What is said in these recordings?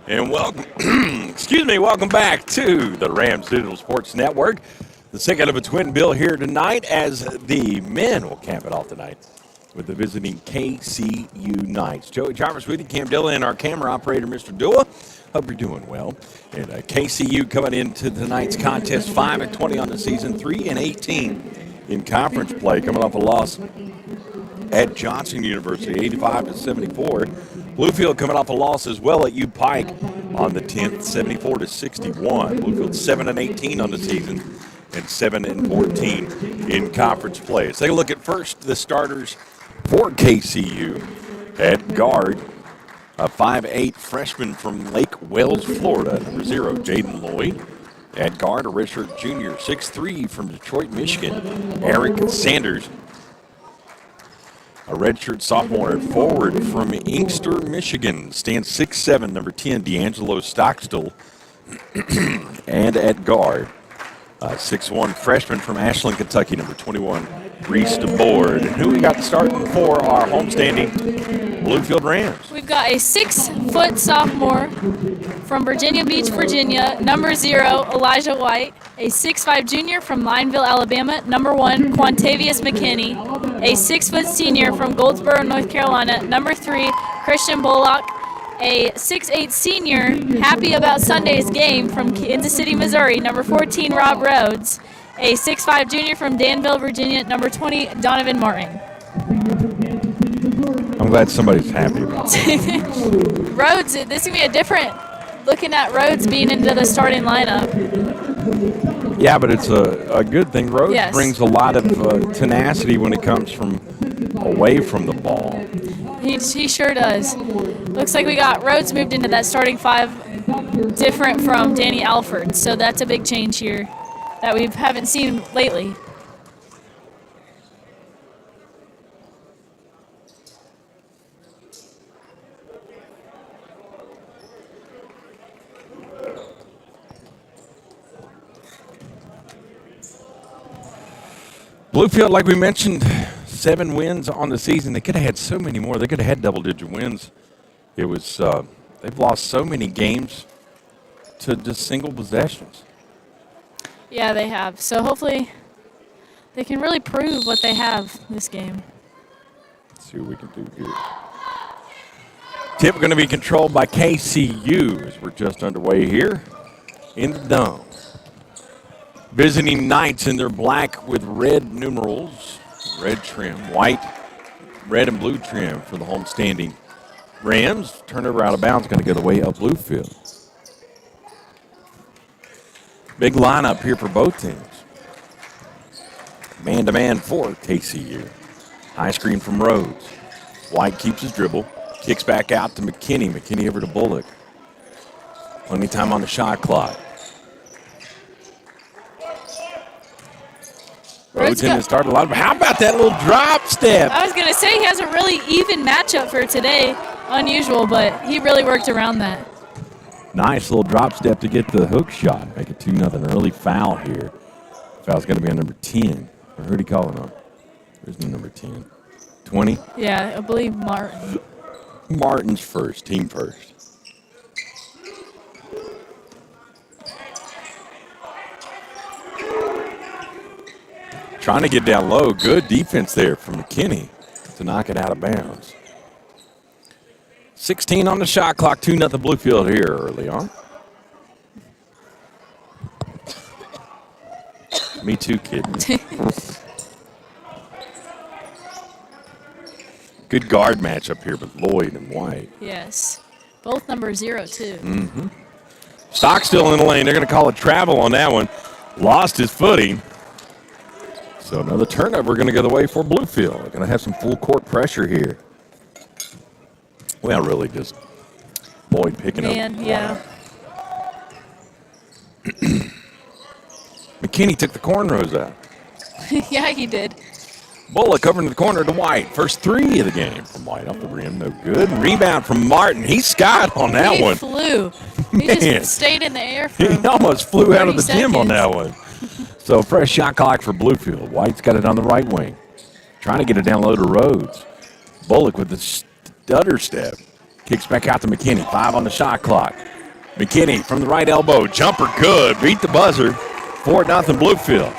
And welcome, welcome back to the Rams Digital Sports Network. The second of a twin bill here tonight as the men will camp it off tonight with the visiting KCU Knights. Joey Jarvis with you, Cam Dillon, and our camera operator, Mr. Dua. Hope you're doing well. And KCU coming into tonight's contest 5-20 on the season, 3-18 in conference play, coming off a loss at Johnson University, 85-74. Bluefield coming off a loss as well at U Pike on the 10th, 74-61. Bluefield 7-18 on the season and 7-14 in conference play. Let's take a look at first the starters for KCU. At guard, a 5'8 freshman from Lake Wales, Florida, number 0, Jaden Lloyd. At guard, a redshirt junior, 6'3 from Detroit, Michigan, Eric Sanders. A redshirt sophomore at forward from Inkster, Michigan, stands 6'7", number 10, D'Angelo Stockstill. And at guard, 6'1 freshman from Ashland, Kentucky, number 21, Reese DeBoard. And who we got starting for our homestanding Bluefield Rams? We've got a 6-foot sophomore from Virginia Beach, Virginia, number 0, Elijah White. A 6'5 junior from Lineville, Alabama, number 1, Quantavius McKinney. A 6-foot senior from Goldsboro, North Carolina, number 3, Christian Bullock. A 6'8 senior, happy about Sunday's game from Kansas City, Missouri, number 14, Rob Rhodes. A 6'5 junior from Danville, Virginia, number 20, Donovan Martin. I'm glad somebody's happy about that. Rhodes, this is going to be a different, looking at Rhodes being into the starting lineup. Yeah, but it's a good thing. Rhodes brings a lot of tenacity when it comes from away from the ball. He sure does. Looks like we got Rhodes moved into that starting 5, different from Danny Alford. So that's a big change here that we haven't seen lately. Bluefield, like we mentioned, 7 wins on the season. They could have had so many more. They could have had double-digit wins. It was they've lost so many games to just single possessions. Yeah, they have. So hopefully they can really prove what they have this game. Let's see what we can do here. Tip going to be controlled by KCU as we're just underway here in the dome. Visiting Knights in their black with red numerals, red trim, white, red and blue trim for the homestanding Rams. Turnover out of bounds, going to go the way up Bluefield. Big lineup here for both teams. Man-to-man for KCU. High screen from Rhodes. White keeps his dribble, kicks back out to McKinney. McKinney over to Bullock. Plenty of time on the shot clock. Rhodes in to start a lot. How about that little drop step? I was going to say he has a really even matchup for today. Unusual, but he really worked around that. Nice little drop step to get the hook shot. Make it 2-0. Early foul here. Foul's going to be on number 10. Or who'd he call it on? There's no number 10. 20? Yeah, I believe Martin. Martin's first. Team first. Trying to get down low. Good defense there from McKinney to knock it out of bounds. 16 on the shot clock. 2-0 Bluefield here early on. Me too, kid. Good guard matchup here with Lloyd and White. Yes. Both number 0, too. Mm-hmm. Stock still in the lane. They're going to call a travel on that one. Lost his footing. So another turnover going to go the way for Bluefield. They're going to have some full court pressure here. Well, really just Lloyd picking up. Yeah. McKinney took the cornrows out. Yeah, he did. Bullock over in the corner to White. First 3 of the game from White off the rim. No good. Rebound from Martin. He skied on that one. He flew. He just stayed in the air for He almost flew out of the gym seconds. on that one. So fresh shot clock for Bluefield. White's got it on the right wing. Trying to get it down low to Rhodes. Bullock with the stutter step. Kicks back out to McKinney. 5 on the shot clock. McKinney from the right elbow. Jumper good. Beat the buzzer. 4-0 Bluefield.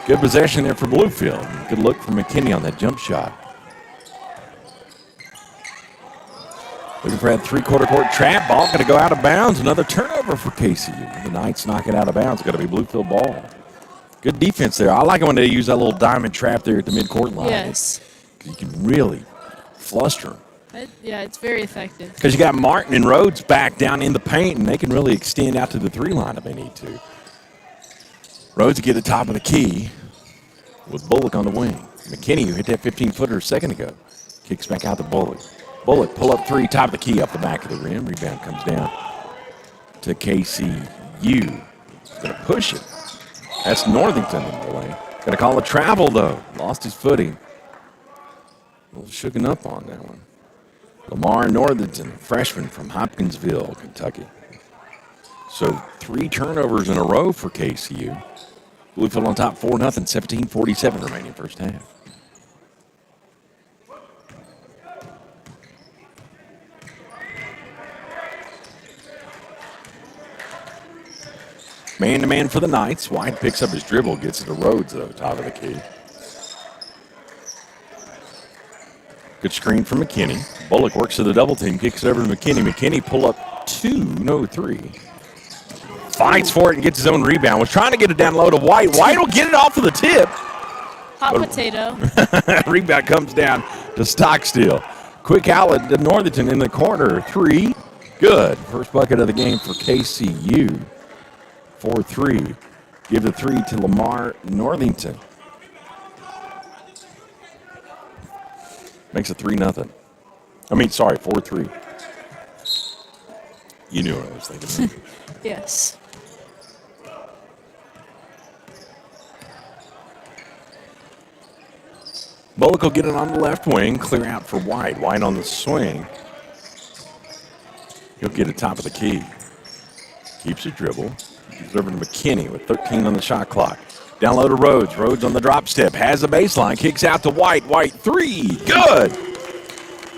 Good possession there for Bluefield. Good look from McKinney on that jump shot. Looking for that three-quarter court trap. Ball going to go out of bounds. Another turnover for KCU. The Knights knock it out of bounds. It's going to be Bluefield ball. Good defense there. I like it when they use that little diamond trap there at the midcourt line. Yes. You can really fluster them. Yeah, it's very effective. Because you got Martin and Rhodes back down in the paint, and they can really extend out to the 3 line if they need to. Rhodes to get the top of the key with Bullock on the wing. McKinney, who hit that 15-footer a second ago, kicks back out to Bullock. Bullock, pull up 3, top of the key up the back of the rim. Rebound comes down to KCU. He's going to push it. That's Northington in the lane. Got to call a travel, though. Lost his footing. A little shooken up on that one. Lamar Northington, freshman from Hopkinsville, Kentucky. So 3 turnovers in a row for KCU. Bluefield on top 4-0, 17:47 remaining first half. Man-to-man for the Knights. White picks up his dribble, gets it to Rhodes, though, top of the key. Good screen from McKinney. Bullock works to the double team, kicks it over to McKinney. McKinney pull up 3. Fights for it and gets his own rebound. Was trying to get it down low to White. White will get it off of the tip. Hot potato. Rebound comes down to Stockstill. Quick outlet to Northington in the corner. 3. Good. First bucket of the game for KCU. 4-3. Give the 3 to Lamar Northington. Makes it 3-0. 4-3. You knew what I was thinking. Yes. Bullock will get it on the left wing. Clear out for White. White on the swing. He'll get it top of the key. Keeps it dribble. Gives it over to McKinney with 13 on the shot clock. Down low to Rhodes. Rhodes on the drop step. Has the baseline. Kicks out to White. White 3. Good.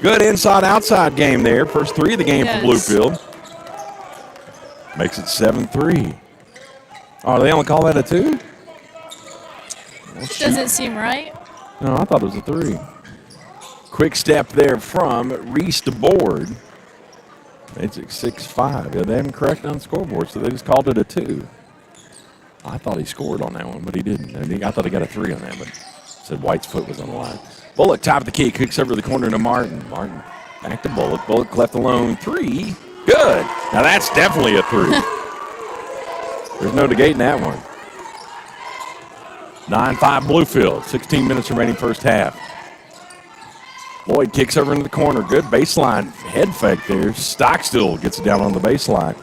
Good inside-outside game there. First 3 of the game for Bluefield. Makes it 7-3. Oh, they only call that a 2? Well, doesn't seem right. No, I thought it was a 3. Quick step there from Reese DeBoard. It's 6-5. Yeah, they haven't corrected on the scoreboard, so they just called it a 2. I thought he scored on that one, but he didn't. I thought he got a 3 on that, but said White's foot was on the line. Bullock, top of the key, kicks over the corner to Martin. Martin back to Bullock. Bullock left alone. 3. Good. Now that's definitely a 3. There's no negating that one. 9-5 Bluefield. 16 minutes remaining first half. Lloyd kicks over into the corner. Good baseline head fake there. Stockstill gets it down on the baseline.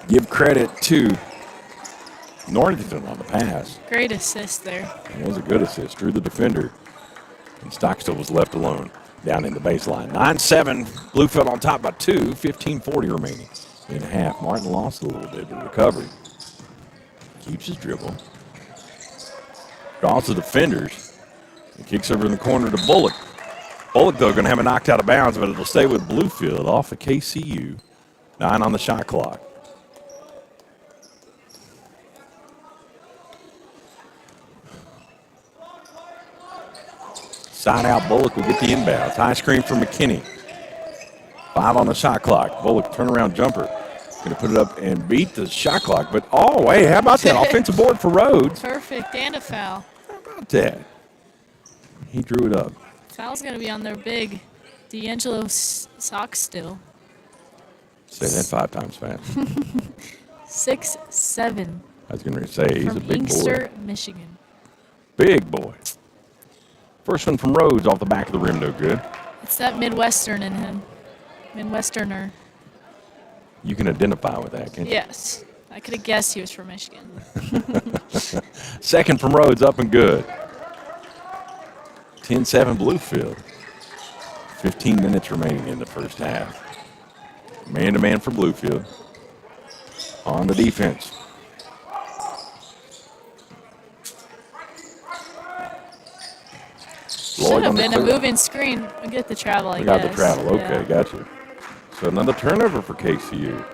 Give credit to Northington on the pass. Great assist there. It was a good assist. Drew the defender. And Stockstill was left alone down in the baseline. 9-7. Bluefield on top by 2. 15:40 remaining in a half. Martin lost a little bit, but recovery. Keeps his dribble. Draws the defenders. And kicks over in the corner to Bullock. Bullock, though, going to have it knocked out of bounds, but it'll stay with Bluefield off of KCU. 9 on the shot clock. Side out, Bullock will get the inbounds. High screen for McKinney. 5 on the shot clock. Bullock, turnaround jumper. Going to put it up and beat the shot clock. But, oh, hey, how about that? Offensive board for Rhodes. Perfect, and a foul. How about that? He drew it up. Foul's going to be on their big D'Angelo Stockstill. Say that 5 times fast. 6'7". I was going to say he's a big Inkster, boy. Michigan. Big boy. First one from Rhodes off the back of the rim, no good. It's that Midwestern in him. Midwesterner. You can identify with that, can't you? Yes. I could have guessed he was from Michigan. Second from Rhodes, up and good. 10-7 Bluefield. 15 minutes remaining in the first half. Man-to-man for Bluefield. On the defense. Should have been a moving screen. We get the travel, I guess. We got the travel. Okay, yeah. gotcha. So another turnover for KCU.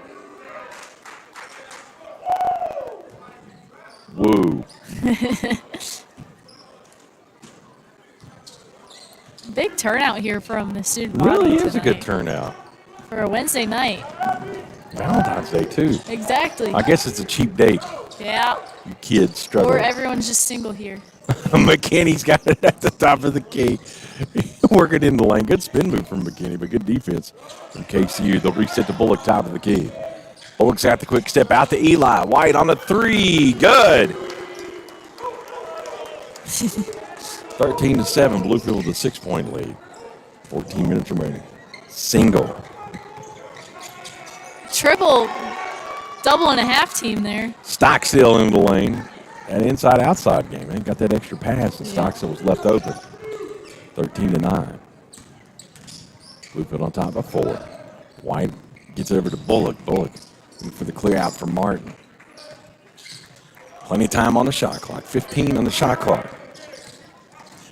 Woo. Big turnout here from the student Really body is a good tonight turnout. for a Wednesday night. Valentine's Day, too. Exactly. I guess it's a cheap date. Yeah. You kids struggle. Or everyone's just single here. McKinney's got it at the top of the key. Working in the lane. Good spin move from McKinney, but good defense from KCU. They'll reset to Bullock, top of the key. Bullock's got the quick step out to Eli. White on the three. Good. 13-7. Bluefield with a 6-point lead. 14 minutes remaining. Single. Triple, double and a half team there. Stockstill in the lane. An inside-outside game. They got that extra pass, and Stockstill was left open. 13-9. Bluefield on top by 4. White gets over to Bullock. Bullock for the clear out for Martin. Plenty of time on the shot clock. 15 on the shot clock.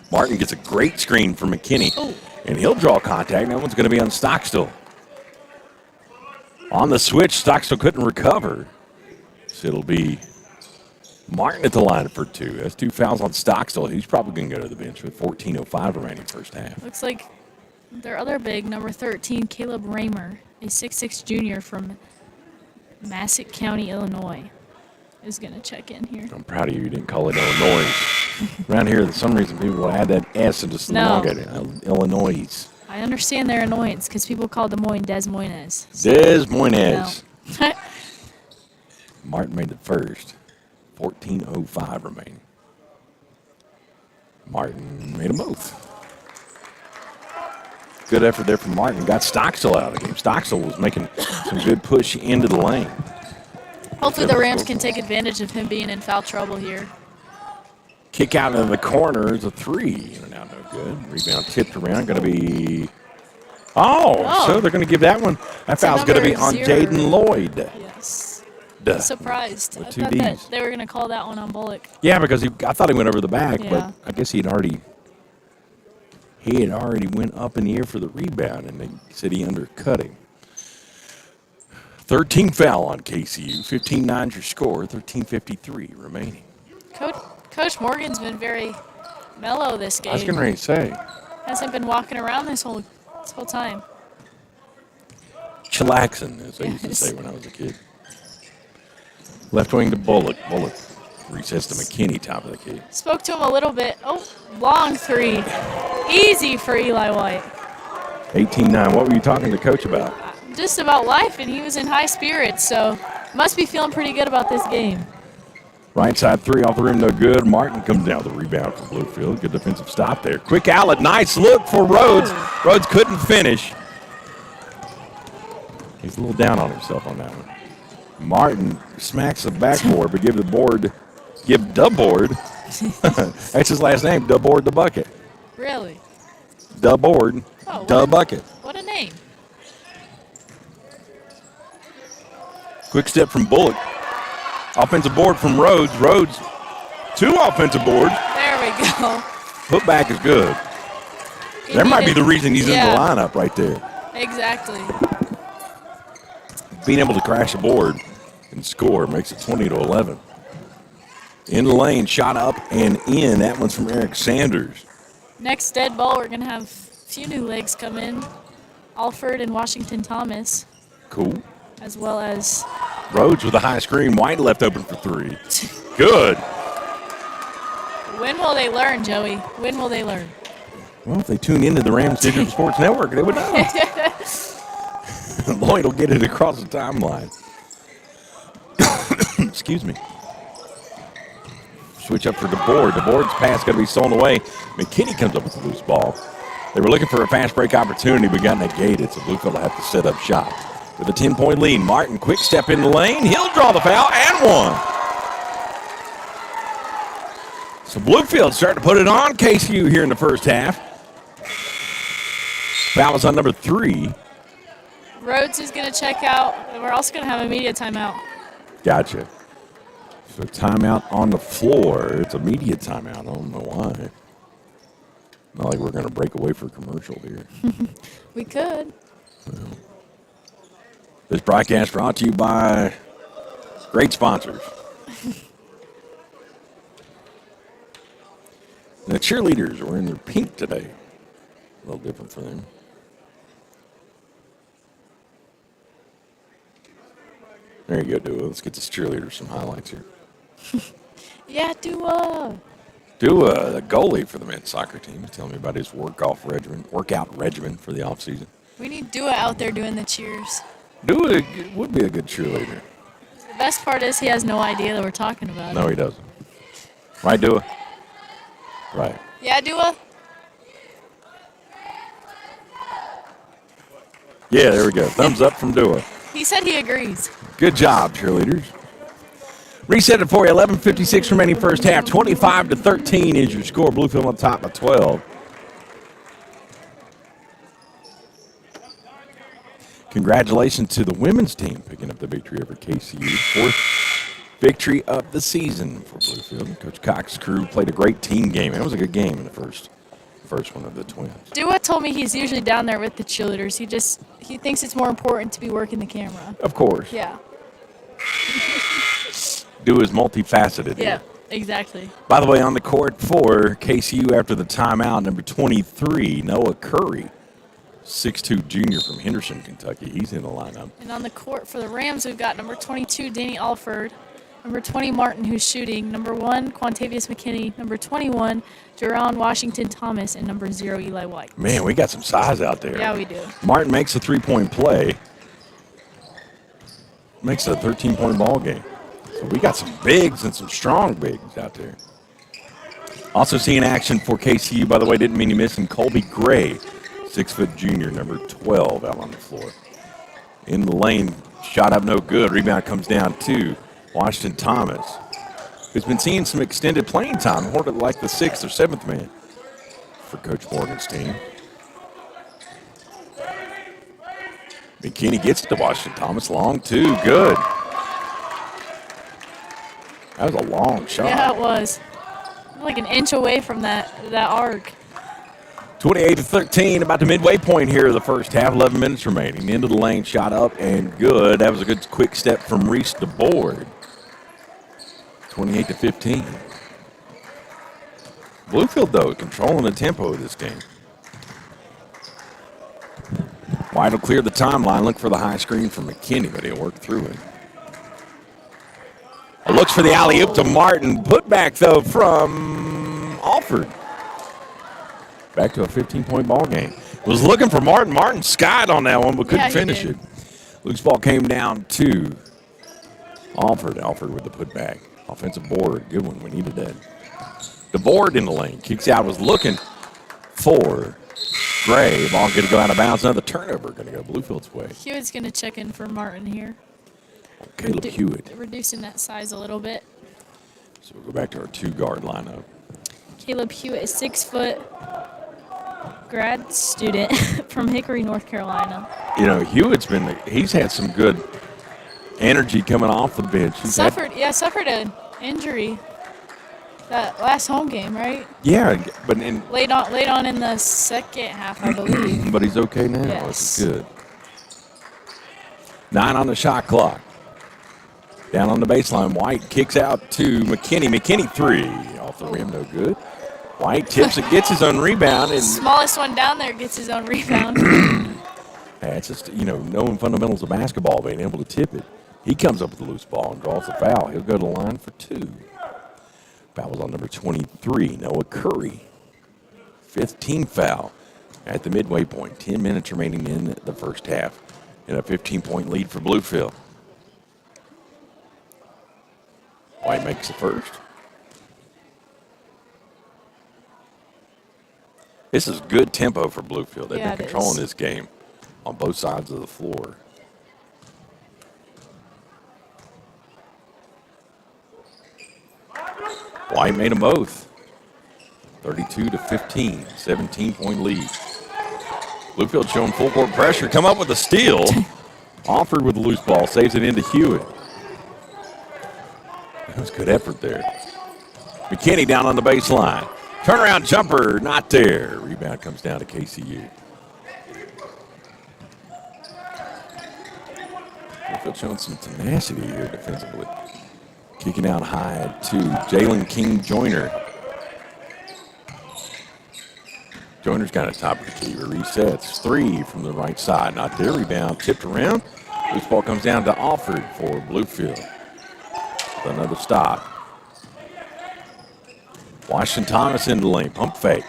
Martin gets a great screen from McKinney, and he'll draw contact. That one's going to be on Stockstill. On the switch, Stockstill couldn't recover. So it'll be Martin at the line for 2. That's 2 fouls on Stockstill. He's probably going to go to the bench with 14:05 remaining first half. Looks like their other big, number 13, Caleb Raymer, a 6'6 junior from Massac County, Illinois, is going to check in here. I'm proud of you. You didn't call it Illinois. Around here, for some reason, people will add that S into Illinois. I understand their annoyance because people call Des Moines Des Moines. Des Moines. No. Martin made the first. 14:05 remaining. Martin made a move. Good effort there from Martin. Got Stockstill out of the game. Stockstill was making some good push into the lane. Hopefully the Rams can take advantage of him being in foul trouble here. Kick out into the corner is a 3. In and out, no good. Rebound tipped around. Going to be. Oh, so they're going to give that one. That foul's going to be on Jaden Lloyd. Yes. Duh. Surprised. I With 2 thought Ds. that they were going to call that one on Bullock. Yeah, because I thought he went over the back, Yeah. but I guess he had already went up in the air for the rebound, and they said he undercut him. 13 foul on KCU. 15-9 your score. 13:53 remaining. Coach Morgan's been very mellow this game. I was getting ready to say. Hasn't been walking around this whole time. Chillaxing, as I used to say when I was a kid. Left wing to Bullock. Bullock recess to McKinney, top of the key. Spoke to him a little bit. Oh, long 3. Easy for Eli White. 18-9. What were you talking to Coach about? Just about life, and he was in high spirits, so must be feeling pretty good about this game. Right side 3 off the rim, no good. Martin comes down with the rebound for Bluefield. Good defensive stop there. Quick outlet, nice look for Rhodes. Rhodes couldn't finish. He's a little down on himself on that one. Martin smacks the backboard, but give the board. That's his last name, DeBoard the bucket. Really? DeBoard, Oh, bucket. What a name. Quick step from Bullock. Offensive board from Rhodes. Rhodes, 2 offensive boards. There we go. Put back is good. That might be the reason he's in the lineup right there. Exactly. Being able to crash a board and score makes it 20-11. In the lane, shot up and in. That one's from Eric Sanders. Next dead ball, we're going to have a few new legs come in. Alford and Washington Thomas, Cool. as well as Rhodes with a high screen. White left open for 3. Good. when will they learn, Joey? When will they learn? Well, if they tune into the Rams Digital Sports Network, they would know. Lloyd will get it across the timeline. Excuse me. Switch up for DeBoard. DeBoard's pass going to be stolen away. McKinney comes up with the loose ball. They were looking for a fast break opportunity, but got negated, so Bluefield will have to set up shop. With a 10-point lead, Martin, quick step in the lane. He'll draw the foul and one. So Bluefield starting to put it on KCU here in the first half. Foul is on number 3. Rhodes is going to check out, and we're also going to have a media timeout. Gotcha. So timeout on the floor. It's a media timeout. I don't know why. Not like we're going to break away for a commercial here. We could. This broadcast brought to you by great sponsors. The cheerleaders are wearing their pink today. A little different for them. There you go, Dua. Let's get this cheerleader some highlights here. Yeah, Dua. Dua, the goalie for the men's soccer team, telling me about his workout regimen for the offseason. We need Dua out there doing the cheers. Dua would be a good cheerleader. The best part is he has no idea that we're talking about No, it. he doesn't. Right, Dua? Right. Yeah, Dua? Yeah, there we go. Thumbs up from Dua. He said he agrees. Good job, cheerleaders. Reset it for you. 11:56 remaining first half. 25-13 is your score. Bluefield on top of 12. Congratulations to the women's team picking up the victory over KCU. Fourth victory of the season for Bluefield. Coach Cox's crew played a great team game. It was a good game in the first one of the Twins. Dua told me he's usually down there with the cheerleaders. He thinks it's more important to be working the camera. Of course. Yeah. Dua is multifaceted. Yeah, here. exactly. By the way, on the court for KCU after the timeout, number 23, Noah Curry, 6'2 junior from Henderson, Kentucky. He's in the lineup. And on the court for the Rams, we've got number 22, Danny Alford. Number 20, Martin, who's shooting. Number 1, Quantavious McKinney. Number 21, Jerron Washington Thomas. And number 0, Eli White. Man, we got some size out there. Yeah, we do. Martin makes a three-point play. Makes a 13-point ball game. So we got some bigs and some strong bigs out there. Also seeing action for KCU, by the way, didn't mean to miss him. Colby Gray, 6' junior, number 12 out on the floor. In the lane, shot up no good. Rebound comes down to Washington Thomas, who's been seeing some extended playing time, more like the 6th or 7th man for Coach Morgan's team. McKinney gets it to Washington Thomas. Long two. Good. That was a long shot. Yeah, it was. Like an inch away from that arc. 28-13, about the midway point here of the first half. 11 minutes remaining. Into the lane, shot up and good. That was a good quick step from Reese to board. 28-15. Bluefield, though, controlling the tempo of this game. White will clear the timeline. Look for the high screen from McKinney, but he'll work through it. Looks for the alley-oop to Martin. Put back, though, from Alford. Back to a 15-point ball game. Was looking for Martin. Martin skied on that one, but couldn't finish it. Loose ball came down to Alford. Alford with the putback. Offensive board. Good one. We needed that. The board in the lane. Kicks out. Was looking for Gray. Ball going to go out of bounds. Another turnover going to go Bluefield's way. Hewitt's going to check in for Martin here. Caleb Hewitt. Reducing that size a little bit. So we'll go back to our two-guard lineup. Caleb Hewitt is 6 foot, grad student from Hickory, North Carolina. You know, he's had some good energy coming off the bench. Suffered an injury that last home game, right? Yeah, but late on in the second half, I believe. But he's okay now. Yes. This is good. 9 on the shot clock. Down on the baseline, White kicks out to McKinney. McKinney 3 off the rim, no good. White tips it, gets his own rebound. And smallest one down there gets his own rebound. it's just, knowing fundamentals of basketball, being able to tip it. He comes up with the loose ball and draws the foul. He'll go to the line for 2. Foul was on number 23, Noah Curry. 5th team foul at the midway point. 10 minutes remaining in the first half. And a 15-point lead for Bluefield. White makes the first. This is good tempo for Bluefield. They've been controlling this game on both sides of the floor. White made them both. 32-15, 17-point lead. Bluefield showing full court pressure. Come up with a steal. Alford with the loose ball. Saves it into Hewitt. That was good effort there. McKinney down on the baseline. Turnaround jumper, not there. Rebound comes down to KCU. Bluefield showing some tenacity here defensively. Kicking out high to Jalen King-Joyner. Joyner's got a top of the key. Resets. 3 from the right side. Not there. Rebound tipped around. This ball comes down to Alford for Bluefield. Another stop. Washington Thomas in the lane. Pump fake.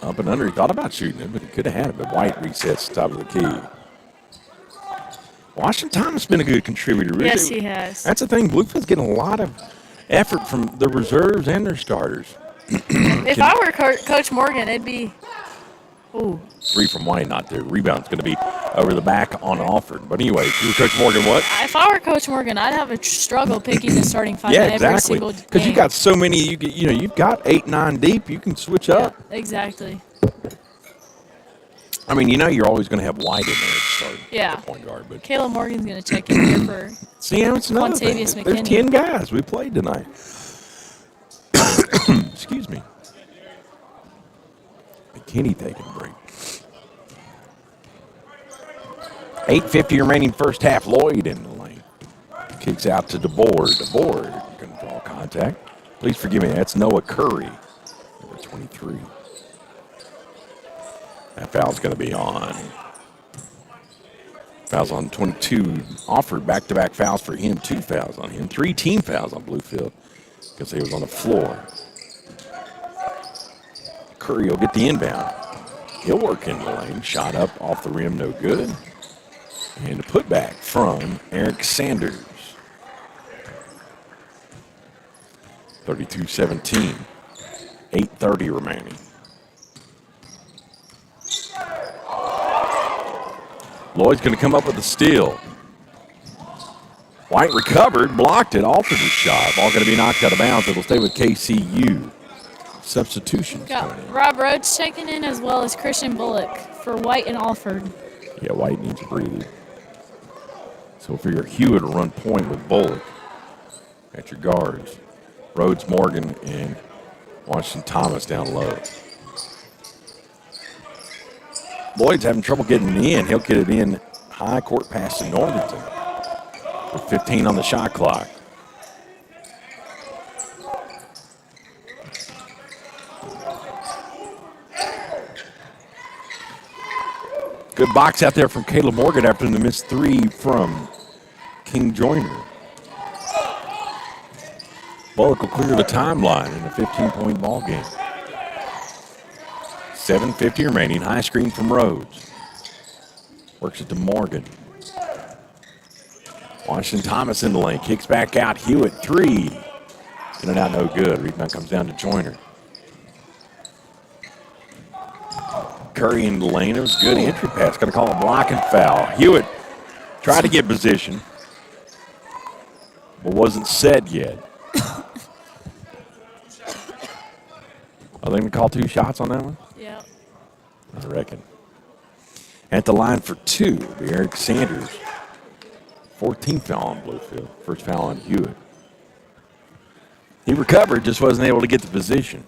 Up and under. He thought about shooting it, but he could have had it. But White resets top of the key. Washington Thomas has been a good contributor. Yes, he has. That's the thing. Bluefield's getting a lot of effort from the reserves and their starters. If I were Coach Morgan, it'd be, ooh. 3 from White, not there. Rebound's going to be over the back on Alford. But anyway, if you were Coach Morgan, what? If I were Coach Morgan, I'd have a struggle picking the starting five in every single game. Because you got so many. You've got 8, 9 deep. You can switch up. Exactly. I mean, you're always going to have White in there to start Yeah. the point guard. But Caleb Morgan's going to check in here for see, it's another thing. Quantavious There's McKinney. 10 guys we played tonight. Excuse me. McKinney taking a break. 8:50 remaining first half. Lloyd in the lane. Kicks out to DeBoer. DeBoer going to draw contact. Please forgive me. That's Noah Curry, number 23. That foul's going to be on. Fouls on 22. Offered back-to-back fouls for him. 2 fouls on him. 3 team fouls on Bluefield because he was on the floor. Curry will get the inbound. He'll work in the lane. Shot up off the rim, no good. And a putback from Eric Sanders. 32-17. 8:30 remaining. Lloyd's going to come up with a steal. White recovered, blocked it, altered his shot. Ball going to be knocked out of bounds. It'll stay with KCU. Substitutions. got Rob Rhodes checking in as well as Christian Bullock for White and Alford. Yeah, White needs a breather. So for your Hewitt to run point with Bullock at your guards. Rhodes, Morgan, and Washington Thomas down low. Lloyd's having trouble getting it in. He'll get it in high court pass to Northington with 15 on the shot clock. Good box out there from Caleb Morgan after the missed 3 from King-Joyner. Bullock will clear the timeline in a 15-point ball game. 7:50 remaining. High screen from Rhodes. Works it to Morgan. Washington Thomas in the lane. Kicks back out. Hewitt, 3. In and out, no good. Rebound comes down to Joyner. Curry in the lane. It was a good entry pass. Going to call a blocking foul. Hewitt tried to get position, but wasn't set yet. Are they going to call 2 shots on that one? Yeah. I reckon. At the line for 2, be Eric Sanders. 14th foul on Bluefield. First foul on Hewitt. He recovered, just wasn't able to get the position.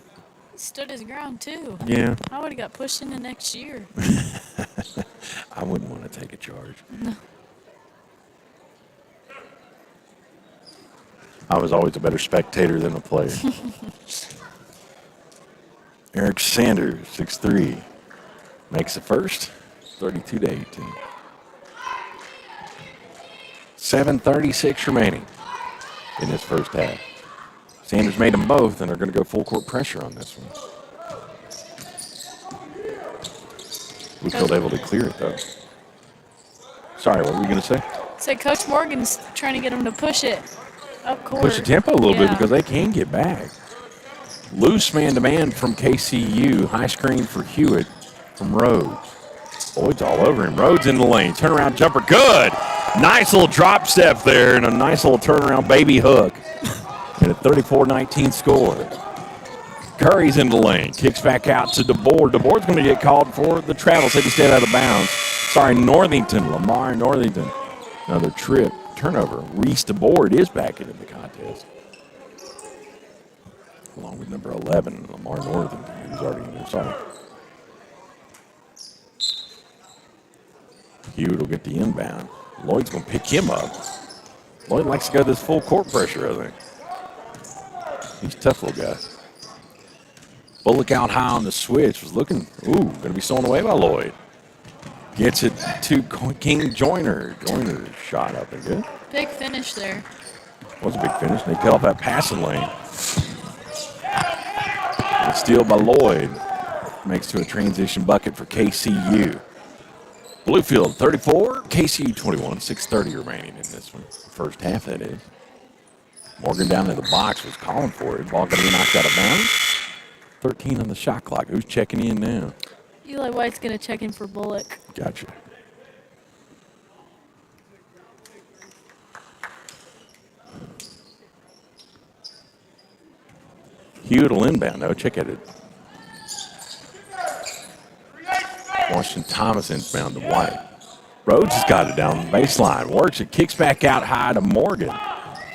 He stood his ground, too. Yeah. I would have got pushed into next year. I wouldn't want to take a charge. No. I was always a better spectator than a player. Eric Sanders, 6'3", makes the first, 32-18. 7:36 remaining in this first half. Sanders made them both, and they're going to go full court pressure on this one. Bluefield able to clear it, though. Sorry, what were you going to say? Say Coach Morgan's trying to get him to push it up court. Push the tempo a little bit Yeah. because they can get back. Loose man-to-man from KCU. High screen for Hewitt from Rhodes. Lloyd's all over him. Rhodes in the lane. Turnaround jumper. Good. Nice little drop step there and a nice little turnaround baby hook. And a 34-19 score. Curry's in the lane. Kicks back out to DeBoer. DeBoer's going to get called for the travel. Said he stayed out of bounds. Sorry, Northington. Lamar Northington. Another trip. Turnover. Reese DeBoer is back into the contest. Along with number 11, Lamar Northington, who's already in there. Sorry. Hewitt will get the inbound. Lloyd's going to pick him up. Lloyd likes to go this full court pressure, I think. He's a tough little guy. Bullock out high on the switch. Was looking, going to be stolen away by Lloyd. Gets it to King Joyner. Joyner shot up and good. Big finish there. Was a big finish. They cut off that passing lane. And steal by Lloyd. Makes to a transition bucket for KCU. Bluefield 34, KCU 21, 6:30 remaining in this one. First half, that is. Morgan down in the box was calling for it. Ball going to be knocked out of bounds. 13 on the shot clock. Who's checking in now? Eli White's going to check in for Bullock. Gotcha. Hewitt will inbound, though. Check at it. Washington Thomas inbound to White. Rhodes has got it down the baseline. Works it. Kicks back out high to Morgan.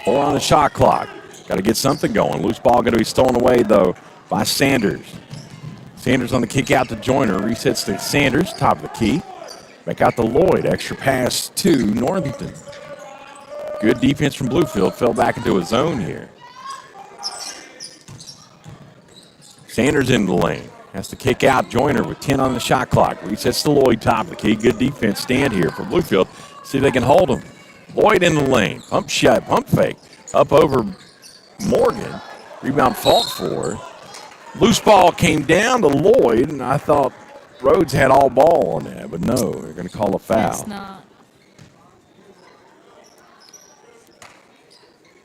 4 on the shot clock. Got to get something going. Loose ball going to be stolen away, though, by Sanders. Sanders on the kick out to Joyner. Resets to Sanders, top of the key. Back out to Lloyd. Extra pass to Northington. Good defense from Bluefield. Fell back into a zone here. Sanders in the lane. Has to kick out Joyner with 10 on the shot clock. Resets to Lloyd, top of the key. Good defense stand here for Bluefield. See if they can hold him. Lloyd in the lane. Pump shot, pump fake. Up over Morgan. Rebound fought for. Loose ball came down to Lloyd, and I thought Rhodes had all ball on that, but no, they're going to call a foul. It's not.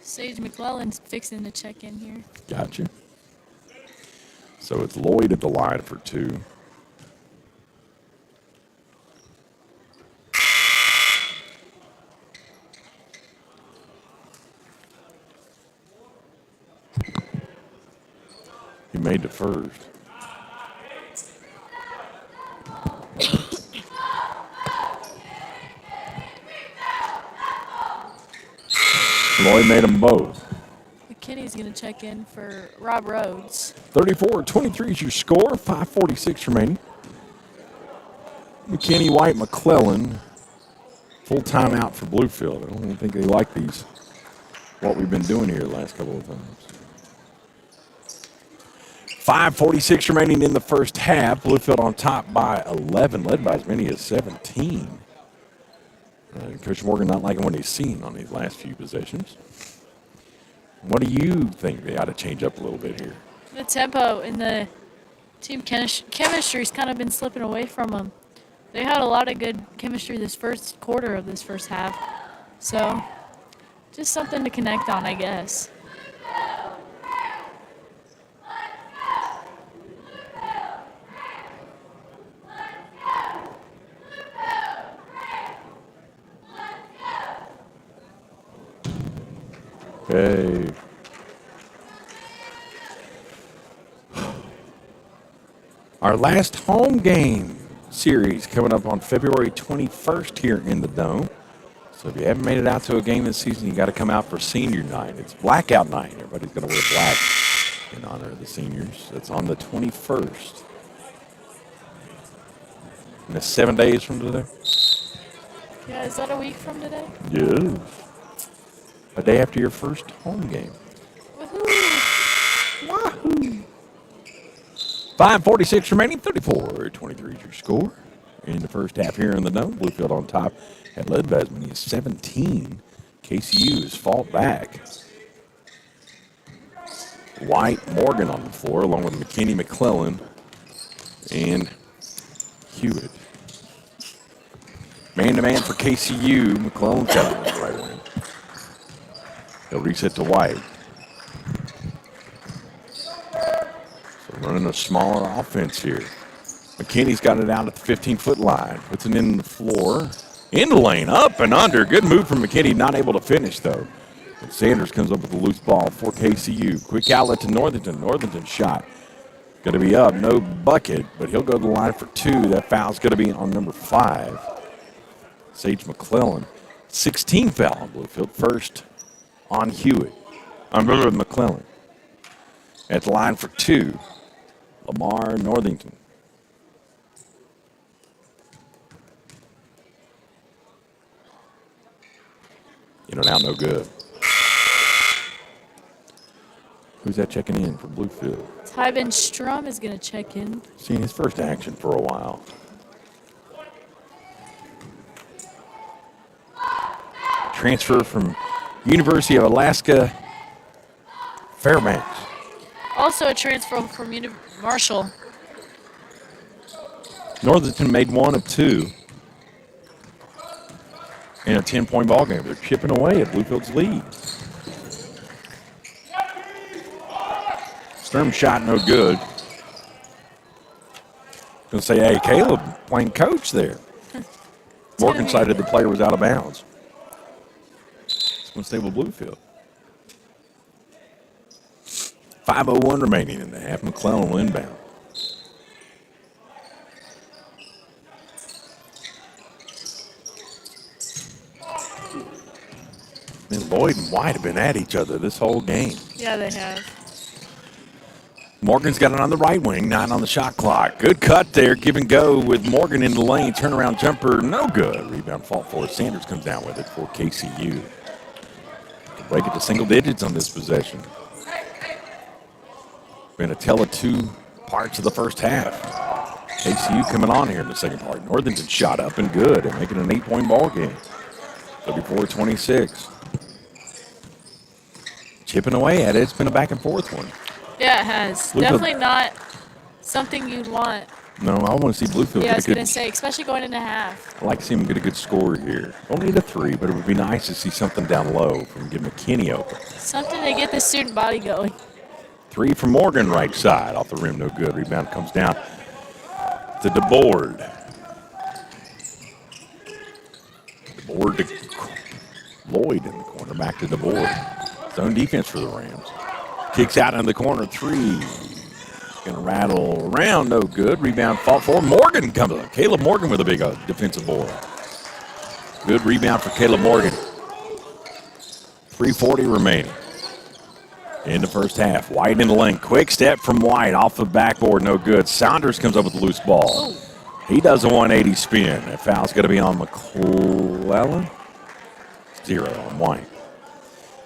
Sage McClellan's fixing to check in here. Gotcha. So it's Lloyd at the line for 2. He made the first. Lloyd made them both. McKinney's going to check in for Rob Rhodes. 34-23 is your score. 5:46 remaining. McKinney, White, McClellan. Full timeout for Bluefield. I don't even think they like these, what we've been doing here the last couple of times. 5:46 remaining in the first half. Bluefield on top by 11, led by as many as 17. Coach Morgan not liking what he's seen on these last few possessions. What do you think they ought to change up a little bit here? The tempo and the team chemistry's kind of been slipping away from them. They had a lot of good chemistry this first quarter of this first half. So, just something to connect on, I guess. Okay. Our last home game series coming up on February 21st here in the Dome. So if you haven't made it out to a game this season, you got to come out for senior night. It's blackout night. Everybody's going to wear black in honor of the seniors. It's on the 21st. And that's 7 days from today? Yeah, is that a week from today? Yeah. A day after your first home game. Woohoo! Wahoo! 5:46 remaining, 34-23 is your score. In the first half here in the Dome, Bluefield on top had led by as many as 17. KCU has fought back. White, Morgan on the floor, along with McKinney, McClellan, and Hewitt. Man-to-man for KCU. McClellan's got it on the right wing. He'll reset to White. So running a smaller offense here. McKinney's got it out at the 15-foot line. Puts it in the floor. In the lane, up and under. Good move from McKinney. Not able to finish, though. And Sanders comes up with a loose ball for KCU. Quick outlet to Northington. Northington's shot. Going to be up. No bucket, but he'll go to the line for 2. That foul's going to be on number 5. Sage McClellan. 16 foul on Bluefield. First on Hewitt. I'm McClellan. At the line for 2. Lamar Northington. In and out, no good. Who's that checking in for Bluefield? Tyben Strum is going to check in. Seeing his first action for a while. Transfer from University of Alaska, Fairbanks. Also a transfer from Marshall. Northington made 1 of 2 in a 10-point ball game. They're chipping away at Bluefield's lead. Sturm shot no good. Gonna say, hey, Caleb playing coach there. Morgan decided the player was out of bounds. It's gonna stay with Bluefield. 5:01 remaining in the half. McClellan will inbound. And Lloyd and White have been at each other this whole game. Yeah, they have. Morgan's got it on the right wing, 9 on the shot clock. Good cut there, give and go with Morgan in the lane. Turnaround jumper, no good. Rebound fault for Sanders comes down with it for KCU. Break it to single digits on this possession. Been a tell of 2 parts of the first half. KCU coming on here in the second part. Northington shot up and good and making an 8-point ball game. 34-26. Chipping away at it. It's been a back and forth one. Yeah, it has. Definitely not something you'd want. No, I want to see Bluefield. Yeah, I was going to say, especially going into half. I like to see him get a good score here. Don't need a 3, but it would be nice to see something down low from get McKinney open. Something to get the student body going. 3 from Morgan, right side. Off the rim, no good. Rebound comes down to DeBoard. DeBoard to Lloyd in the corner. Back to DeBoard. Zone defense for the Rams. Kicks out in the corner, 3. Gonna rattle around, no good. Rebound fought for. Morgan comes up. Caleb Morgan with a big defensive board. Good rebound for Caleb Morgan. 3:40 remaining in the first half. White in the lane. Quick step from White off the backboard, no good. Saunders comes up with the loose ball. He does a 180 spin. That foul's going to be on McClellan. 0 on White.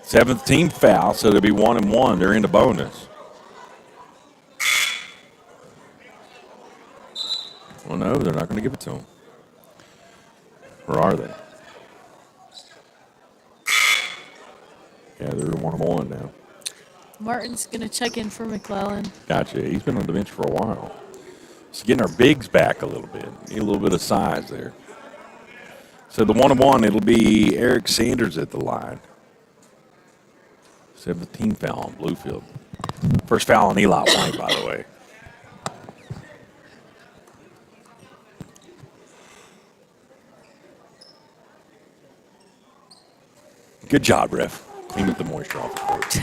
7th team foul, so they'll be 1 and 1. They're in the bonus. Well, no, they're not going to give it to him. Or are they? Yeah, they're 1 and 1 now. Martin's going to check in for McClellan. Gotcha. He's been on the bench for a while. Just getting our bigs back a little bit. Need a little bit of size there. So the 1 and 1, it'll be Eric Sanders at the line. 17 foul on Bluefield. First foul on Eli White, by the way. Good job, ref. Clean up the moisture off the court.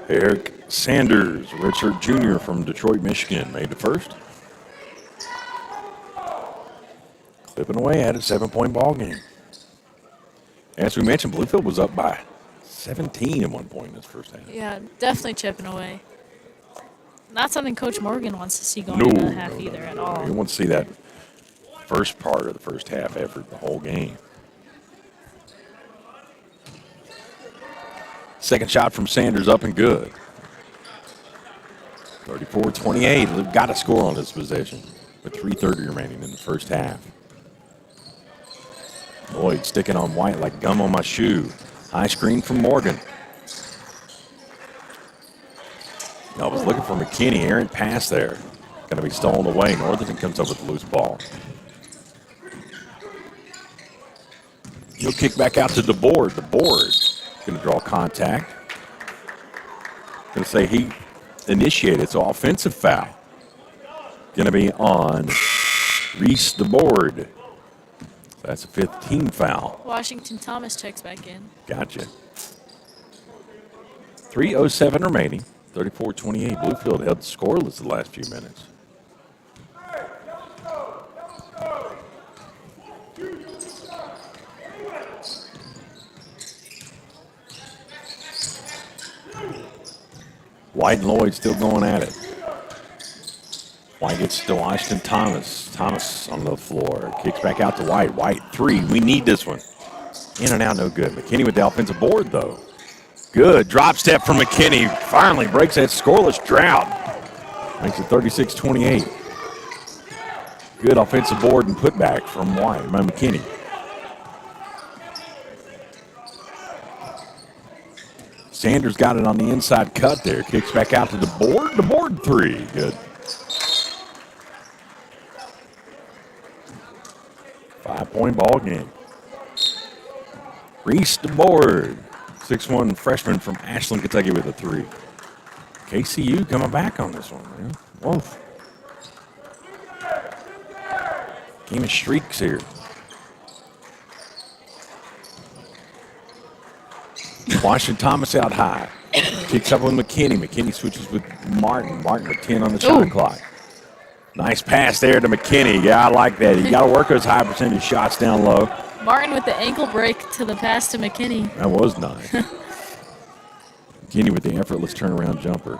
Eric Sanders, redshirt junior from Detroit, Michigan, made the first. Clipping away at a 7-point ball game. As we mentioned, Bluefield was up by 17 at one point in this first half. Yeah, definitely chipping away. Not something Coach Morgan wants to see going into the half either at all. He wants to see that first part of the first half effort the whole game. Second shot from Sanders up and good. 34-28. They've got to score on this possession with 3:30 remaining in the first half. Lloyd sticking on White like gum on my shoe. High screen from Morgan. I was looking for McKinney. Errant pass there. Going to be stolen away. Northington comes up with the loose ball. He'll kick back out to DeBoard. DeBoard going to draw contact. Going to say he initiated. It's an offensive foul. Going to be on Reese DeBoard. That's a 15 foul. Washington Thomas checks back in. Gotcha. 3:07 remaining. 34-28. Bluefield held scoreless the last few minutes. White and Lloyd still going at it. White gets to Washington Thomas. Thomas on the floor. Kicks back out to White. White, three. We need this one. In and out, no good. McKinney with the offensive board, though. Good. Drop step from McKinney. Finally breaks that scoreless drought. Makes it 36-28. Good offensive board and putback from White by McKinney. Sanders got it on the inside cut there. Kicks back out to the board. The board three. Good. 5-point ball game. Reese the board. 6'1" freshman from Ashland, Kentucky with a three. KCU coming back on this one, man. Whoa. Game of streaks here. Washington Thomas out high. Kicks up with McKinney. McKinney switches with Martin. Martin with 10 on the shot clock. Nice pass there to McKinney. Yeah, I like that. You got to work those high percentage shots down low. Martin with the ankle break to the pass to McKinney. That was nice. McKinney with the effortless turnaround jumper.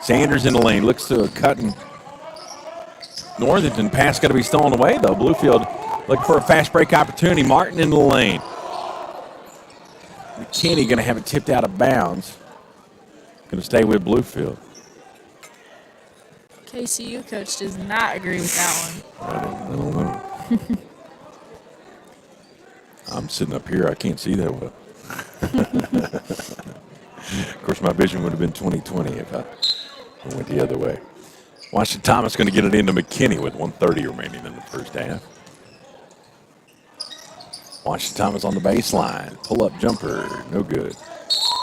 Sanders in the lane. Looks to a cutting Northington. Pass got to be stolen away, though. Bluefield looking for a fast break opportunity. Martin in the lane. McKinney going to have it tipped out of bounds. Going to stay with Bluefield. KCU coach does not agree with that one. I don't know. I'm sitting up here. I can't see that well. Of course, my vision would have been 20/20 if I went the other way. Washington Thomas going to get it into McKinney with 1:30 remaining in the first half. Washington Thomas on the baseline. Pull-up jumper. No good.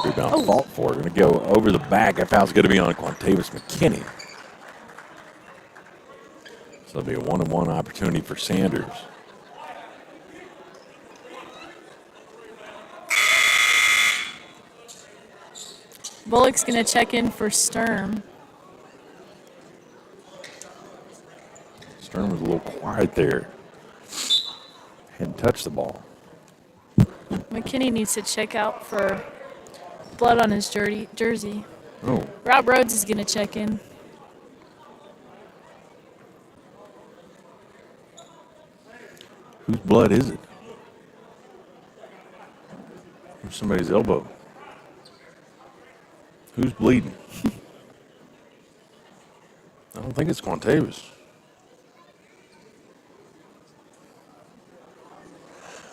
Rebound fault for it. Going to go over the back. That foul's going to be on Quantavious McKinney. So it'll be a one-on-one opportunity for Sanders. Bullock's going to check in for Sturm. Sturm was a little quiet there. Hadn't touched the ball. McKinney needs to check out for blood on his jersey. Oh. Rob Rhodes is going to check in. Whose blood is it? Or somebody's elbow. Who's bleeding? I don't think it's Quantavious.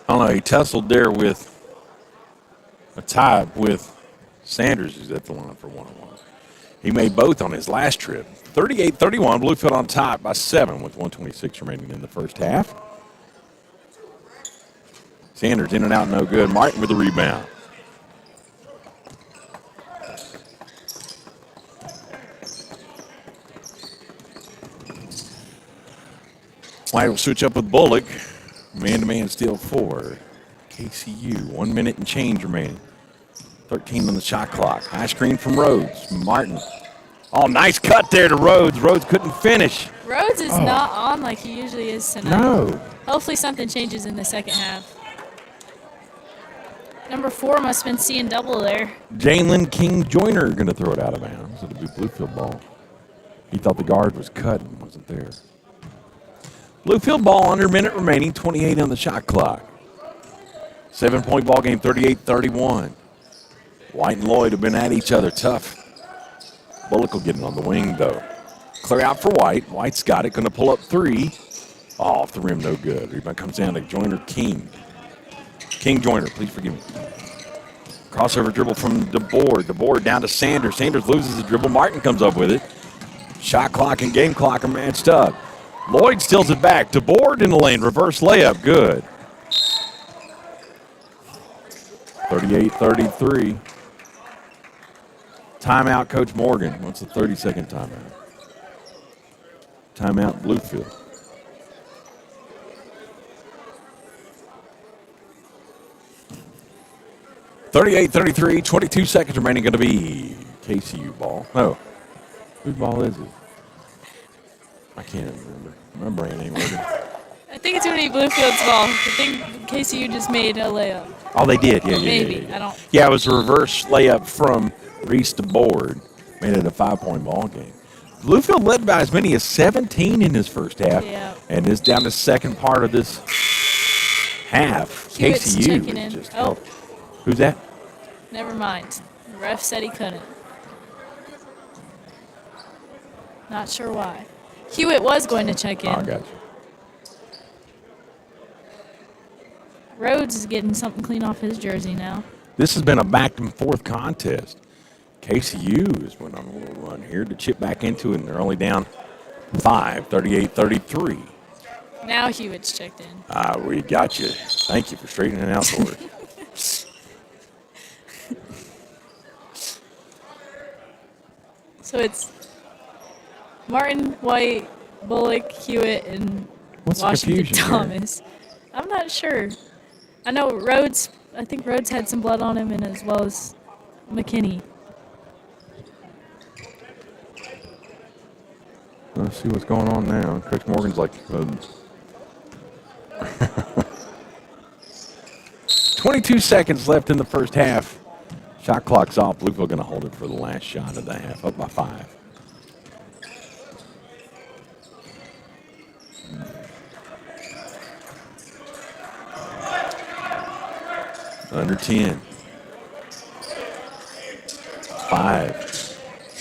I don't know. He tussled there with a tie with Sanders, who's at the line for one-on-one. He made both on his last trip. 38-31, Bluefield on top by 7 with 1:26 remaining in the first half. Sanders in and out, no good. Martin with the rebound. White will switch up with Bullock. Man-to-man steal for KCU. 1 minute and change remaining. 13 on the shot clock. High screen from Rhodes. Martin. Oh, nice cut there to Rhodes. Rhodes couldn't finish. Rhodes is not on like he usually is tonight. No. Hopefully something changes in the second half. Number 4 must have been seeing double there. Jalen King-Joyner going to throw it out of bounds. It'll be Bluefield ball. He thought the guard was cut and wasn't there. Bluefield ball, under a minute remaining, 28 on the shot clock. 7-point ball game, 38-31. White and Lloyd have been at each other tough. Bullock will get it on the wing, though. Clear out for White. White's got it, going to pull up 3. Oh, off the rim, no good. Rebound comes down to Joyner-King. King-Joyner, please forgive me. Crossover dribble from DeBoard. DeBoard down to Sanders. Sanders loses the dribble. Martin comes up with it. Shot clock and game clock are matched up. Lloyd steals it back. DeBoard in the lane. Reverse layup. Good. 38-33. Timeout, Coach Morgan. What's the 30-second timeout? Timeout, Bluefield. (38-33), 22 seconds remaining. Going to be KCU ball. No. Whose ball is it? I can't remember. My brain ain't working. I think it's going to be Bluefield's ball. I think KCU just made a layup. Oh, they did. Yeah. Maybe. I don't. Yeah, it was a reverse layup from Reese to Board. Made it a 5-point ball game. Bluefield led by as many as 17 in his first half. Yeah. And is down the second part of this half. Hewitt's KCU checking in. is just Oh. helped. Who's that? Never mind. The ref said he couldn't. Not sure why. Hewitt was going to check in. Oh, I got you. Rhodes is getting something clean off his jersey now. This has been a back-and-forth contest. KCU has went on a little run here to chip back into it, and they're only down 5, 38-33. Now Hewitt's checked in. We got you. Thank you for straightening it out for us. So it's Martin, White, Bullock, Hewitt, and What's the Washington confusion here? Thomas. I'm not sure. I know Rhodes. I think Rhodes had some blood on him, and as well as McKinney. Let's see what's going on now. Coach Morgan's like, 22 seconds left in the first half. Shot clock's off. Bluefield going to hold it for the last shot of the half, up by 5. Under 10. 5.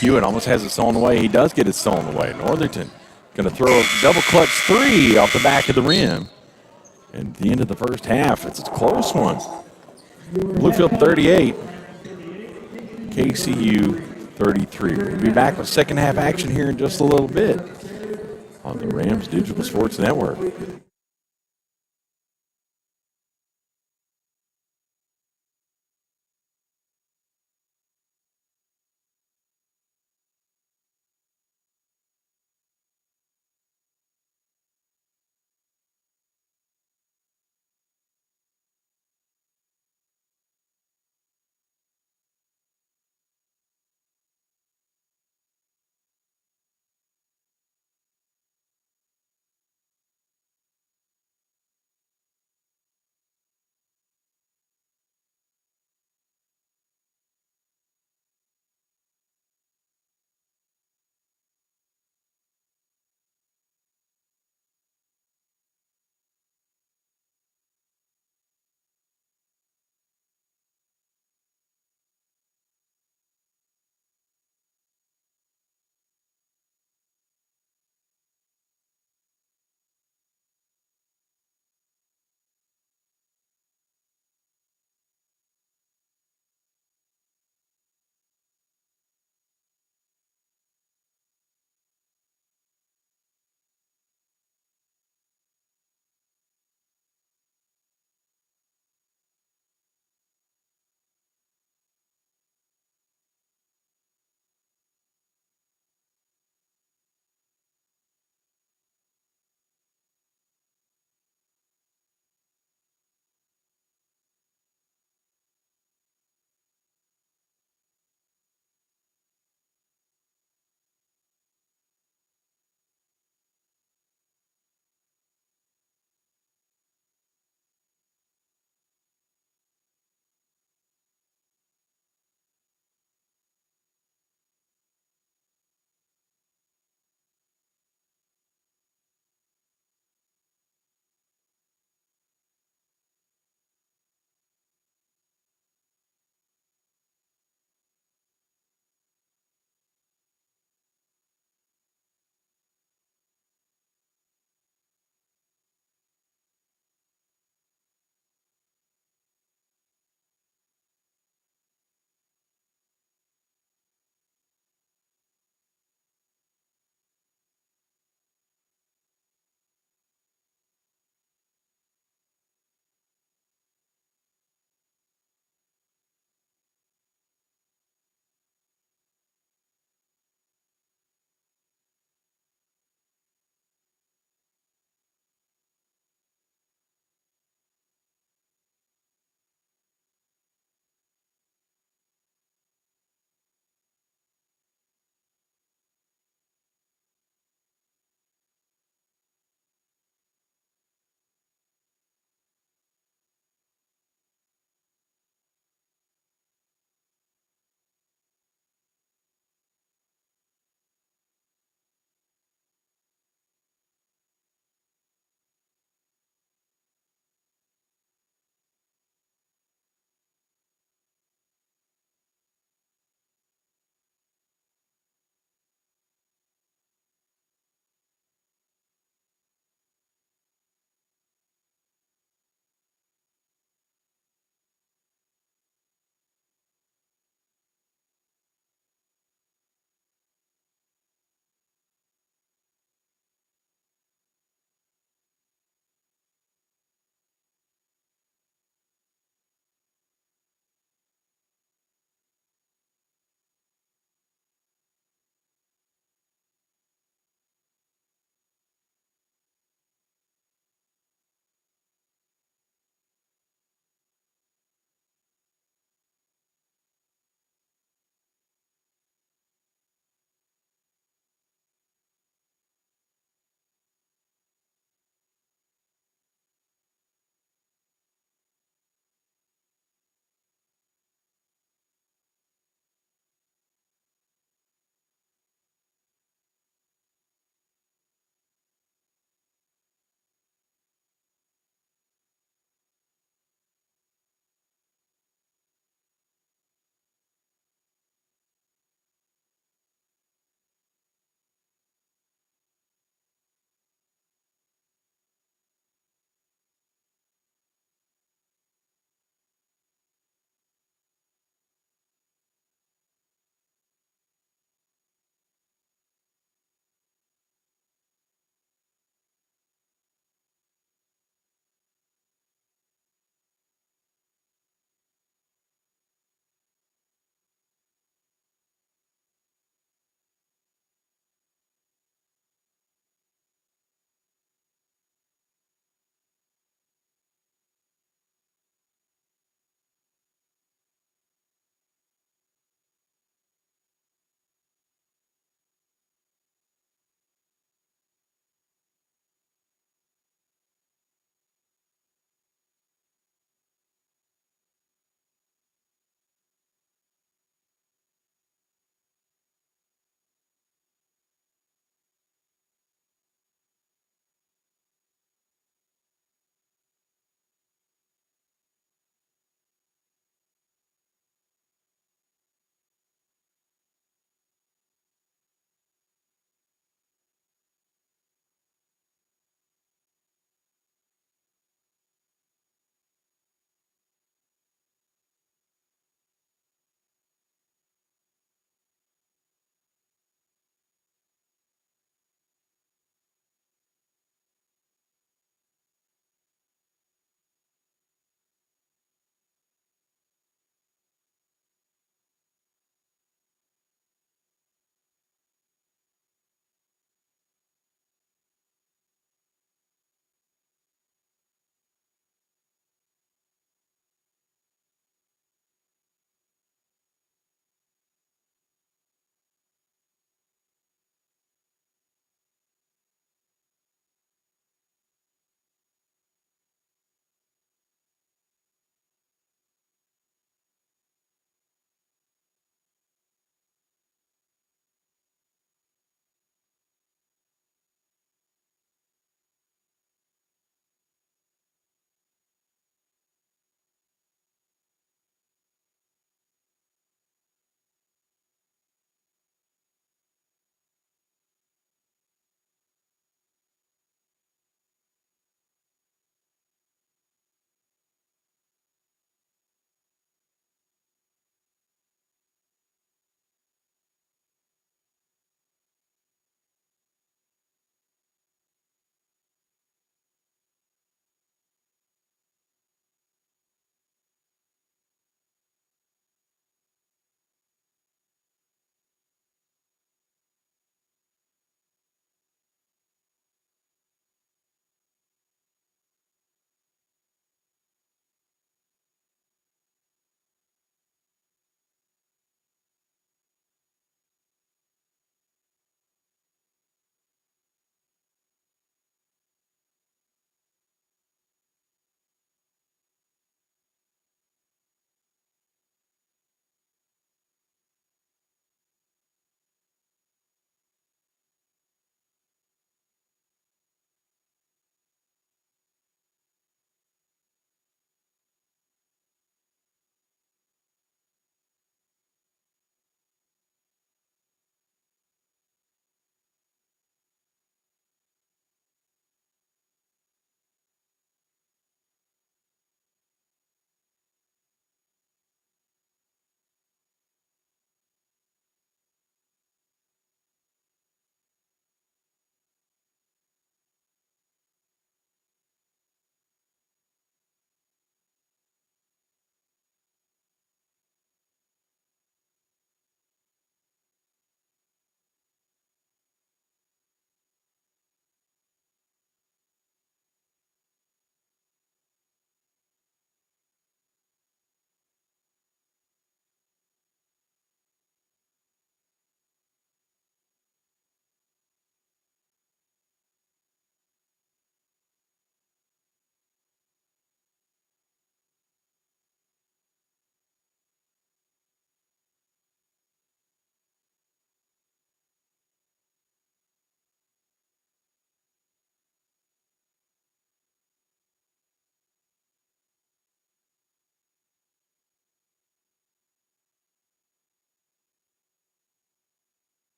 Hewitt almost has it stolen away. He does get it stolen away. Northington going to throw a double clutch 3 off the back of the rim. And at the end of the first half, it's a close one. Bluefield 38, KCU 33. We'll be back with second half action here in just a little bit on the Rams Digital Sports Network.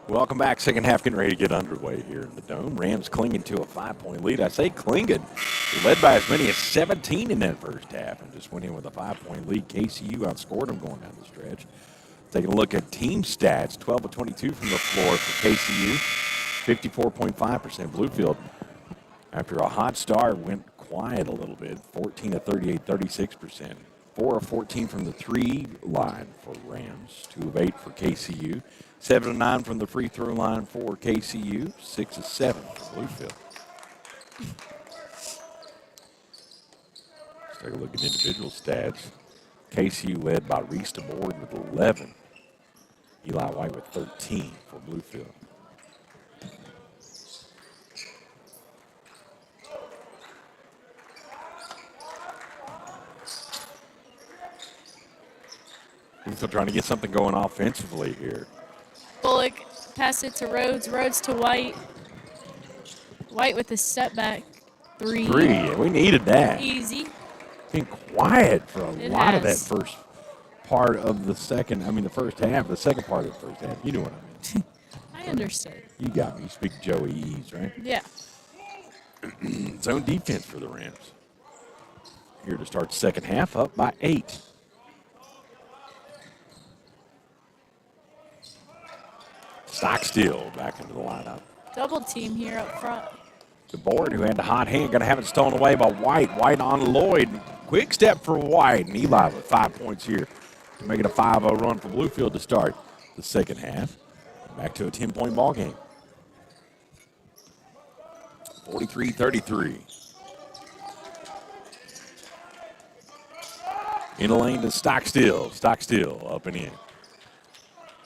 Welcome back. Second half getting ready to get underway here in the Dome. Rams clinging to a 5-point lead. I say clinging. They led by as many as 17 in that first half and just went in with a 5-point lead. KCU outscored them going down the stretch. Taking a look at team stats, 12 of 22 from the floor for KCU, 54.5% Bluefield. After a hot start, went quiet a little bit, 14 of 38, 36%. 4 of 14 from the three line for Rams, 2 of 8 for KCU. 7 of 9 from the free throw line for KCU. 6 of 7 for Bluefield. Let's take a look at individual stats. KCU led by Reese DeBoard with 11. Eli White with 13 for Bluefield. Bluefield trying to get something going offensively here. Bullock pass it to Rhodes. Rhodes to White. White with a step back. Three. We needed that. Easy. Been quiet for a lot of that has. first part of the first half, the second part of the first half. You know what I mean. I understood. You got me. You speak Joey Ease, right? Yeah. Zone defense for the Rams. Here to start the second half, up by 8. Stockstill back into the lineup. Double team here up front. DeBoard, who had the hot hand, going to have it stolen away by White. White on Lloyd. Quick step for White, and Eli with 5 points here to make it a 5-0 run for Bluefield to start the second half. Back to a 10-point ball game. 43-33. In the lane to Stockstill. Stockstill up and in.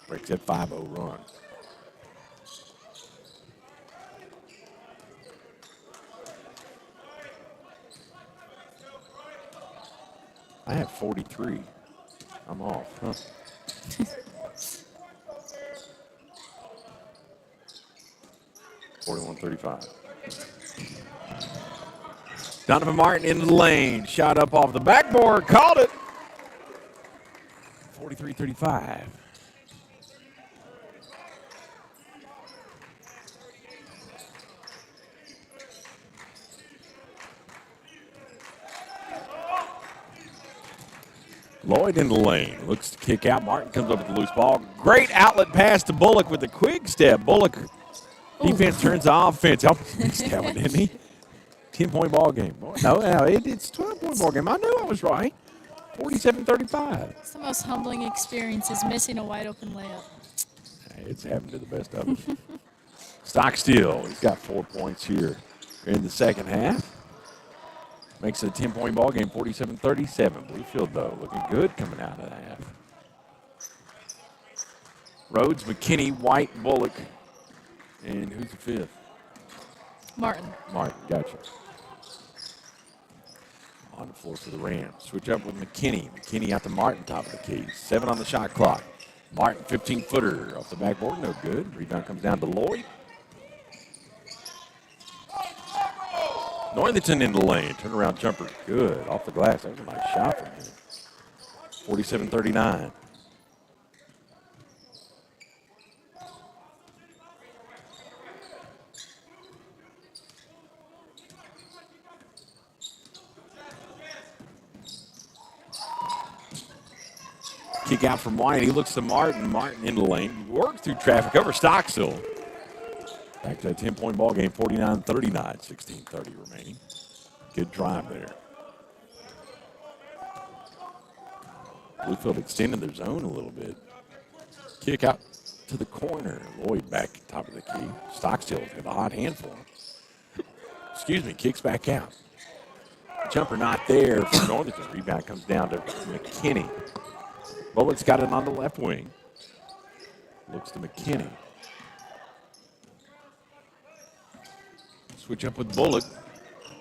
Breaks that 5-0 run. I have 43. I'm off, huh? $41-35. Donovan Martin into the lane. Shot up off the backboard. Called it. 43-35. Lloyd in the lane. Looks to kick out. Martin comes up with the loose ball. Great outlet pass to Bullock with the quick step. Bullock, defense turns to offense. Helped missed that one, didn't he? 10-point ball game. No, it's a 12-point ball game. I knew I was right. 47-35. It's the most humbling experience is missing a wide open layup. Hey, it's happened to the best of us. Stockstill, he's got 4 points here in the second half. Makes it a 10-point ball game, 47-37. Bluefield, though, looking good coming out of the half. Rhodes, McKinney, White, Bullock, and who's the fifth? Martin. Martin, gotcha. On the floor for the Rams. Switch up with McKinney. McKinney out to Martin, top of the key. 7 on the shot clock. Martin, 15-footer off the backboard, no good. Rebound comes down to Lloyd. Northington in the lane. Turnaround jumper, good. Off the glass. That was a nice shot from him. 47-39. Kick out from White. He looks to Martin. Martin in the lane. Works through traffic over Stockstill. Back to a 10-point ball game, 49-39, 16:30 remaining. Good drive there. Bluefield extended their zone a little bit. Kick out to the corner. Lloyd back top of the key. Stockstill's got a hot hand for him. Excuse me, kicks back out. Jumper not there for Northington. Rebound comes down to McKinney. Bullock's got it on the left wing. Looks to McKinney. Switch up with Bullock.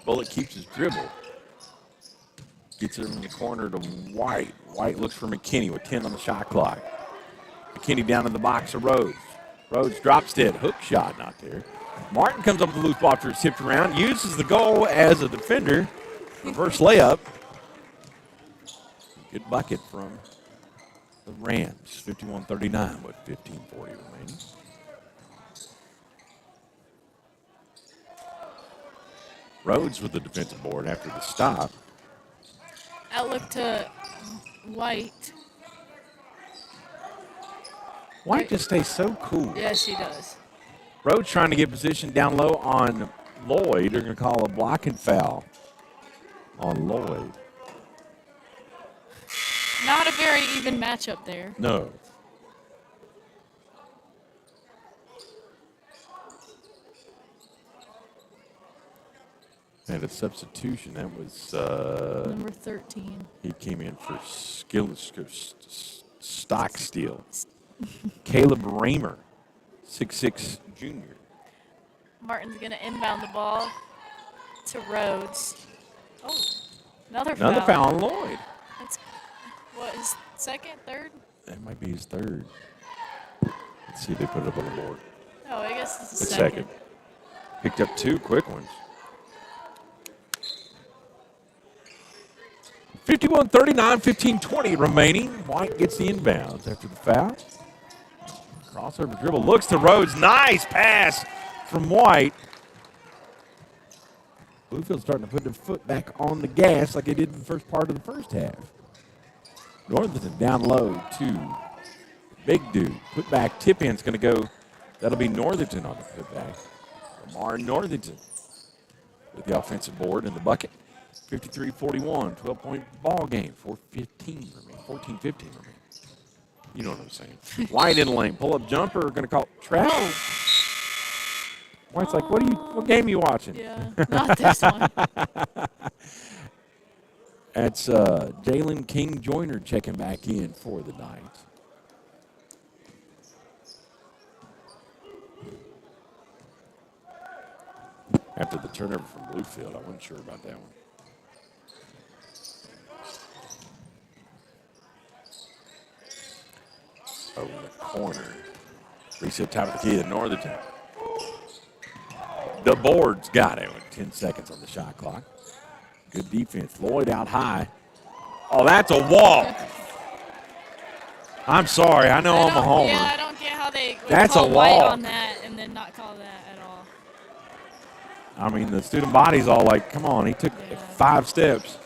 Bullock keeps his dribble. Gets it in the corner to White. White looks for McKinney with 10 on the shot clock. McKinney down in the box of Rhodes. Rhodes drops dead. Hook shot not there. Martin comes up with the loose ball after it's tipped around. Uses the goal as a defender. Reverse layup. Good bucket from the Rams. 51-39 with 15:40 remaining. Rhodes with the defensive board after the stop. Outlook to White. White just stays so cool. Yes, he does. Rhodes trying to get position down low on Lloyd. They're going to call a blocking foul on Lloyd. Not a very even matchup there. No. And a substitution. That was Number 13. he came in for stock steal. Caleb Raymer, 6'6" junior. Martin's going to inbound the ball to Rhodes. Oh, another foul. Another foul on Lloyd. That's, what, his second, third? That might be his third. Let's see if they put it up on the board. Oh, I guess it's The his second. Picked up 2 quick ones. 51-39, 15-20 remaining. White gets the inbounds after the foul. Crossover dribble, looks to Rhodes. Nice pass from White. Bluefield's starting to put their foot back on the gas like they did in the first part of the first half. Northington down low to Big Dude. Put back, tip in's going to go. That'll be Northington on the put back. Lamar Northington with the offensive board in the bucket. 53-41, 12-point ball game. 14-15 remain. You know what I'm saying. White in the lane, pull up jumper. Going to call travel. White's like, what game are you watching? Yeah, not this one. That's Jalen King Joyner checking back in for the Knights. After the turnover from Bluefield, I wasn't sure about that one. Over the corner. Reset top of the key to Northington. The board's got it with 10 seconds on the shot clock. Good defense. Lloyd out high. Oh, that's a walk. I'm sorry. I know I'm a homer. Yeah, I don't get how they would That's call a White walk. on that and then not call that at all. I mean, the student body's all like, come on. He took 5 steps.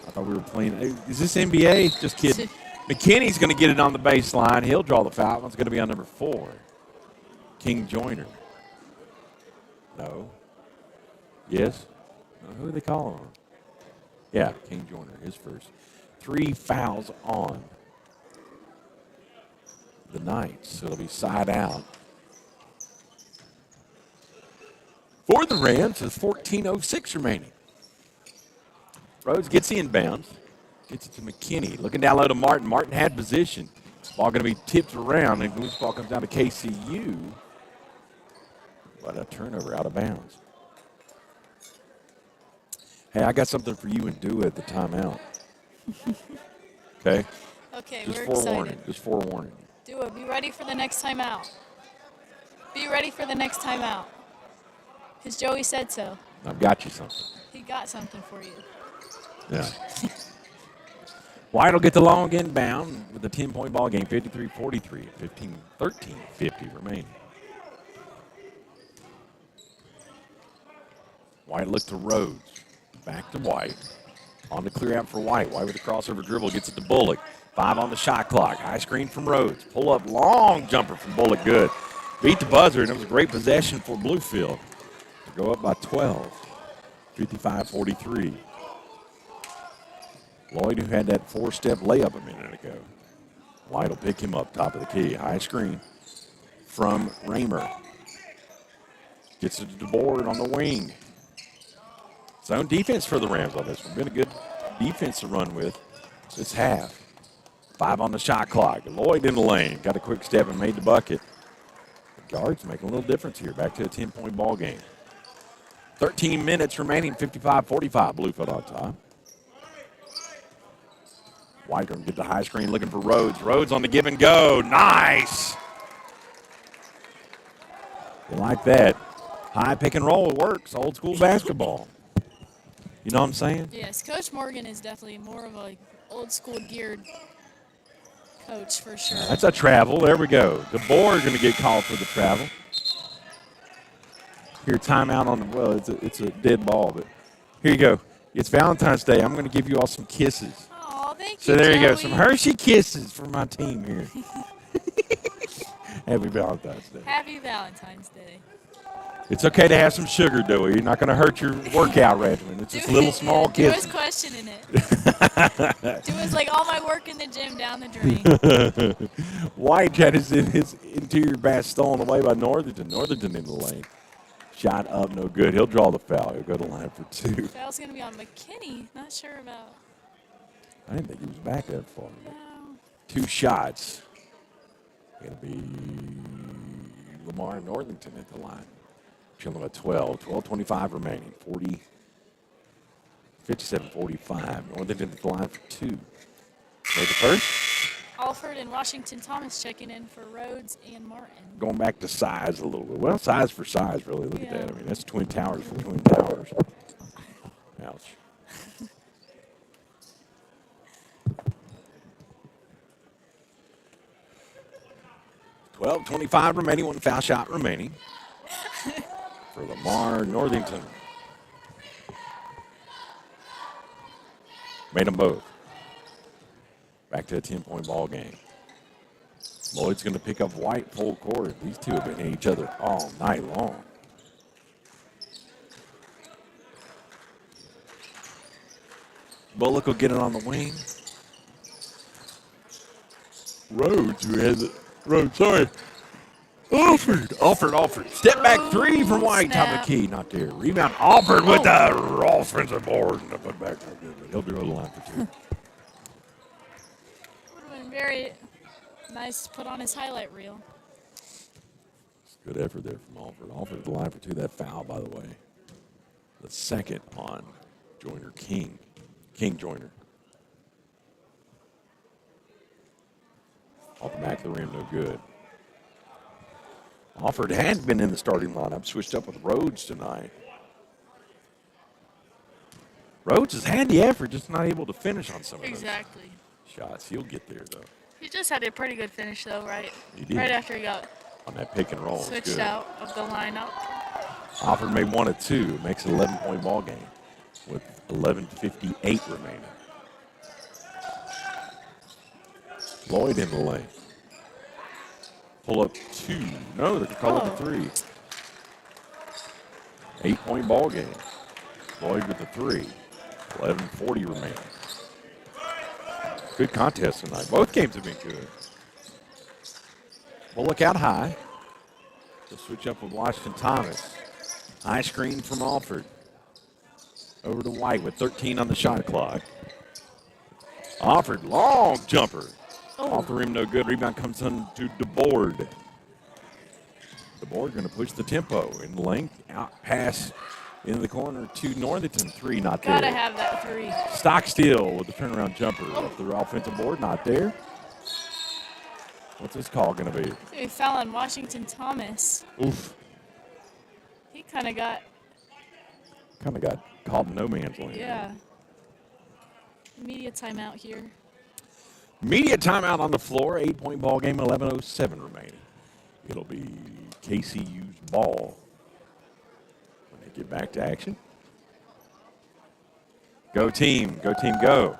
I thought we were playing. Is this NBA? Just kidding. McKinney's going to get it on the baseline. He'll draw the foul. It's going to be on number 4. King Joyner. No. Yes? Who are they calling on? Yeah, King Joyner, his first. 3 fouls on the Knights. So it'll be side out. For the Rams, there's 14:06 remaining. Rhodes gets the inbounds. Gets it to McKinney. Looking down low to Martin. Martin had position. Ball going to be tipped around, and loose ball comes down to KCU. But a turnover out of bounds. Hey, I got something for you and Dua at the timeout. Okay? Okay, Just we're forewarning. excited. Just forewarning. Dua, be ready for the next timeout. Be ready for the next timeout. Because Joey said so. I've got you something. He got something for you. Yeah. White will get the long inbound with a 10-point ball game, 53-43, 13-50 remaining. White looked to Rhodes. Back to White. On the clear out for White. White with a crossover dribble gets it to Bullock. 5 on the shot clock. High screen from Rhodes. Pull up long jumper from Bullock. Good. Beat the buzzer, and it was a great possession for Bluefield. To go up by 12. 55-43. Lloyd, who had that 4-step layup a minute ago. White will pick him up top of the key. High screen from Raymer. Gets it to the board on the wing. Zone defense for the Rams on this one. Been a good defense to run with this half. 5 on the shot clock. Lloyd in the lane. Got a quick step and made the bucket. The guards making a little difference here. Back to a 10-point ball game. 13 minutes remaining. 55-45. Bluefield on top. White going to get the high screen looking for Rhodes. Rhodes on the give and go. Nice. You like that. High pick and roll. It works. Old school basketball. You know what I'm saying? Yes, Coach Morgan is definitely more of a old school geared coach for sure. That's a travel. There we go. The board going to get called for the travel. Here, timeout on the, well, it's a dead ball, but here you go. It's Valentine's Day. I'm going to give you all some kisses. Oh, thank you, So there you go, Joey. some Hershey kisses for my team here. Happy Valentine's Day. Happy Valentine's Day. It's okay to have some sugar, Dewey. You're not going to hurt your workout regimen. It's just little small kisses. Dua's questioning it. Dua's like, all my work in the gym down the drain. White had his interior bass stolen away by Northington. Northington in the lane. Shot up, no good. He'll draw the foul. He'll go to the line for 2. Foul's going to be on McKinney. Not sure about. I didn't think he was back that far. No. 2 shots. Going to be Lamar Northington at the line. Chilling at 12. 12:25 remaining. 57-45. Northington at the line for 2. Made the first. Alford and Washington Thomas checking in for Rhodes and Martin. Going back to size a little bit. Well, size for size, really. Look at Yeah. that. I mean, that's Twin Towers for Twin Towers. Ouch. $12:25 remaining. 1 foul shot remaining for Lamar Northington. Made them both. Back to a 10-point ball game. Lloyd's going to pick up White full court. These two have been hitting each other all night long. Bullock will get it on the wing. Rhodes, who has it. Rhodes, sorry. Alford. Step back 3 from White. Top of the key, not there. Rebound. Alford with the offensive board. And the put back. No good, but he'll do the line for 2. Would have been very nice to put on his highlight reel. Good effort there from Alford. Alford at the line for 2. That foul, by the way. The second on Joyner King. King Joyner. Off the back of the rim, no good. Alford has been in the starting lineup, switched up with Rhodes tonight. Rhodes has had the effort, just not able to finish on some of those Exactly. shots. He'll get there, though. He just had a pretty good finish, though, right? He did. Right after he got On that pick and roll. It's switched good. out of the lineup. Alford made 1 of 2. Makes an 11-point ball game with 11:58 remaining. Lloyd in the lane. Pull up 2. No, they're calling it 3. 8-point ball game. Lloyd with the 3. 11:40 remaining. Good contest tonight. Both games have been good. Bullock out high. They'll switch up with Washington Thomas. High screen from Alford. Over to White with 13 on the shot clock. Alford, long jumper. Off the rim, no good. Rebound comes on to DeBoard. DeBoard going to push the tempo in length. Out pass into the corner to Northington. 3 not there. Gotta have that 3. Stockstill with the turnaround jumper off the offensive board. Not there. What's this call going to be? He foul on Washington Thomas. Oof. He kind of got, Called no man's land. yeah. Media timeout here. Media timeout on the floor. 8-point ball game. 11:07 remaining. It'll be KCU's ball when they get back to action. Go team. Go team, go.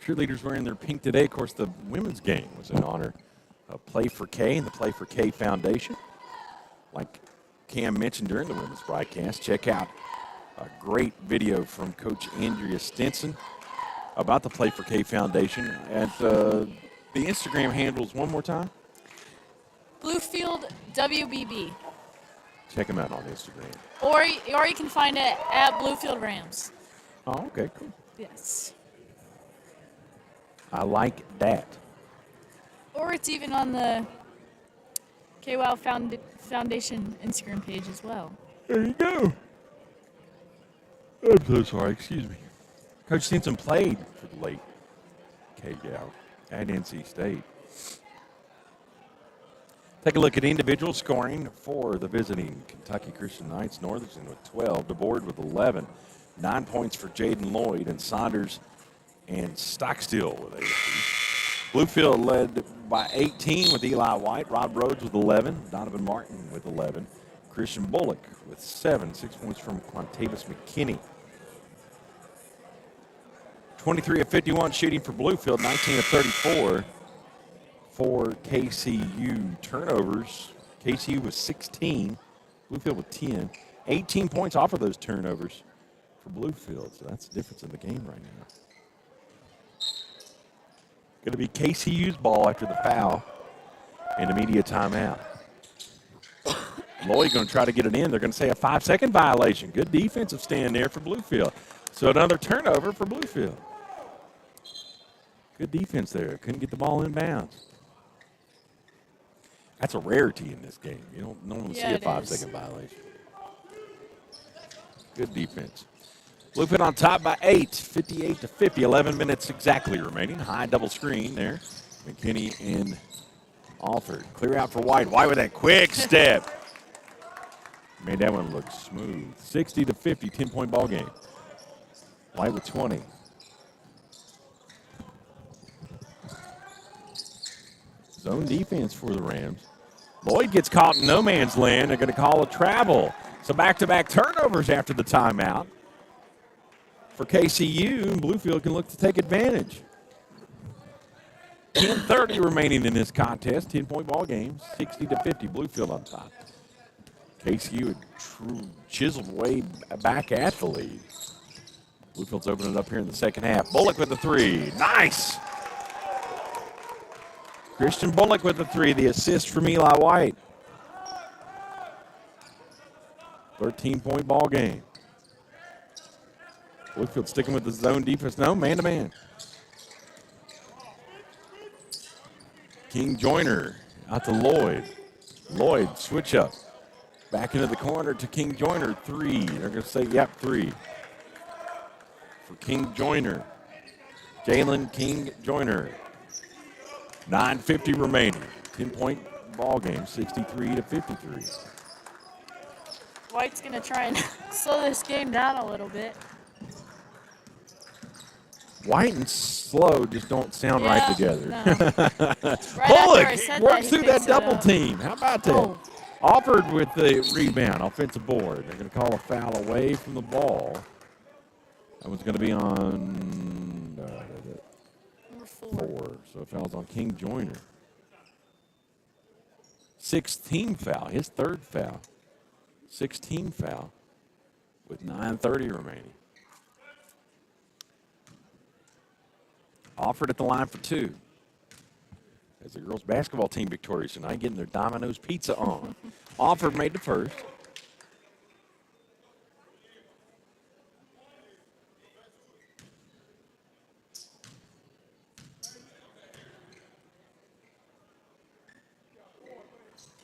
Cheerleaders wearing their pink today. Of course, the women's game was in honor of Play for K and the Play for K Foundation. Like Cam mentioned during the women's broadcast, check out a great video from Coach Andrea Stinson about the Play for K Foundation. And the Instagram handles one more time. Bluefield WBB. Check them out on Instagram. Or you can find it at Bluefield Rams. Oh, okay, cool. Yes. I like that. Or it's even on the KWOW Foundation Instagram page as well. There you go. I'm so sorry. Excuse me. Coach Stinson played for the late KGOW at NC State. Take a look at individual scoring for the visiting Kentucky Christian Knights. Northington with 12, DeBoard with 11. 9 points for Jaden Lloyd, and Saunders and Stockstill with 8 apiece. Bluefield led by 18 with Eli White. Rob Rhodes with 11. Donovan Martin with 11. Christian Bullock with 7, 6 points from Quantavis McKinney. 23 of 51 shooting for Bluefield, 19 of 34 for KCU. Turnovers, KCU was 16, Bluefield with 10. 18 points off of those turnovers for Bluefield, so that's the difference in the game right now. Going to be KCU's ball after the foul and immediate timeout. Lloyd going to try to get it in. They're going to say a 5-second violation. Good defensive stand there for Bluefield. So another turnover for Bluefield. Good defense there. Couldn't get the ball in bounds. That's a rarity in this game. You don't normally see a 5-second violation. Good defense. Bluefield on top by 8, 58 to 50. 11 minutes exactly remaining. High double screen there. McKinney and Alford. Clear out for White. White with that quick step. Made that one look smooth. 60 to 50, 10-point ball game. White with 20. Zone defense for the Rams. Lloyd gets caught in no man's land. They're going to call a travel. So back-to-back turnovers after the timeout. For KCU, Bluefield can look to take advantage. 10:30 remaining in this contest. 10-point ball game. 60 to 50. Bluefield on top. KCU a true chiseled way back at the lead. Bluefield's opening it up here in the second half. Bullock with the 3. Nice! Christian Bullock with the 3. The assist from Eli White. 13-point ball game. Bluefield sticking with the zone defense. No, man-to-man. King Joyner out to Lloyd. Lloyd, switch up. Back into the corner to King Joyner. 3. They're going to say, yep, 3. For King Joyner. Jalen King Joyner. 9:50 remaining. 10-point ball game. 63 to 53. White's going to try and slow this game down a little bit. White and slow just don't sound right together. No. Bullock works through that double team. How about that? Oh. Offered with the rebound, offensive board. They're going to call a foul away from the ball. That one's going to be on Number 4. So a foul's on King Joyner. 16 foul, his third foul. 16 foul with 9:30 remaining. Offered at the line for 2. As the girls' basketball team victorious tonight, getting their Domino's pizza on. Offered made the first.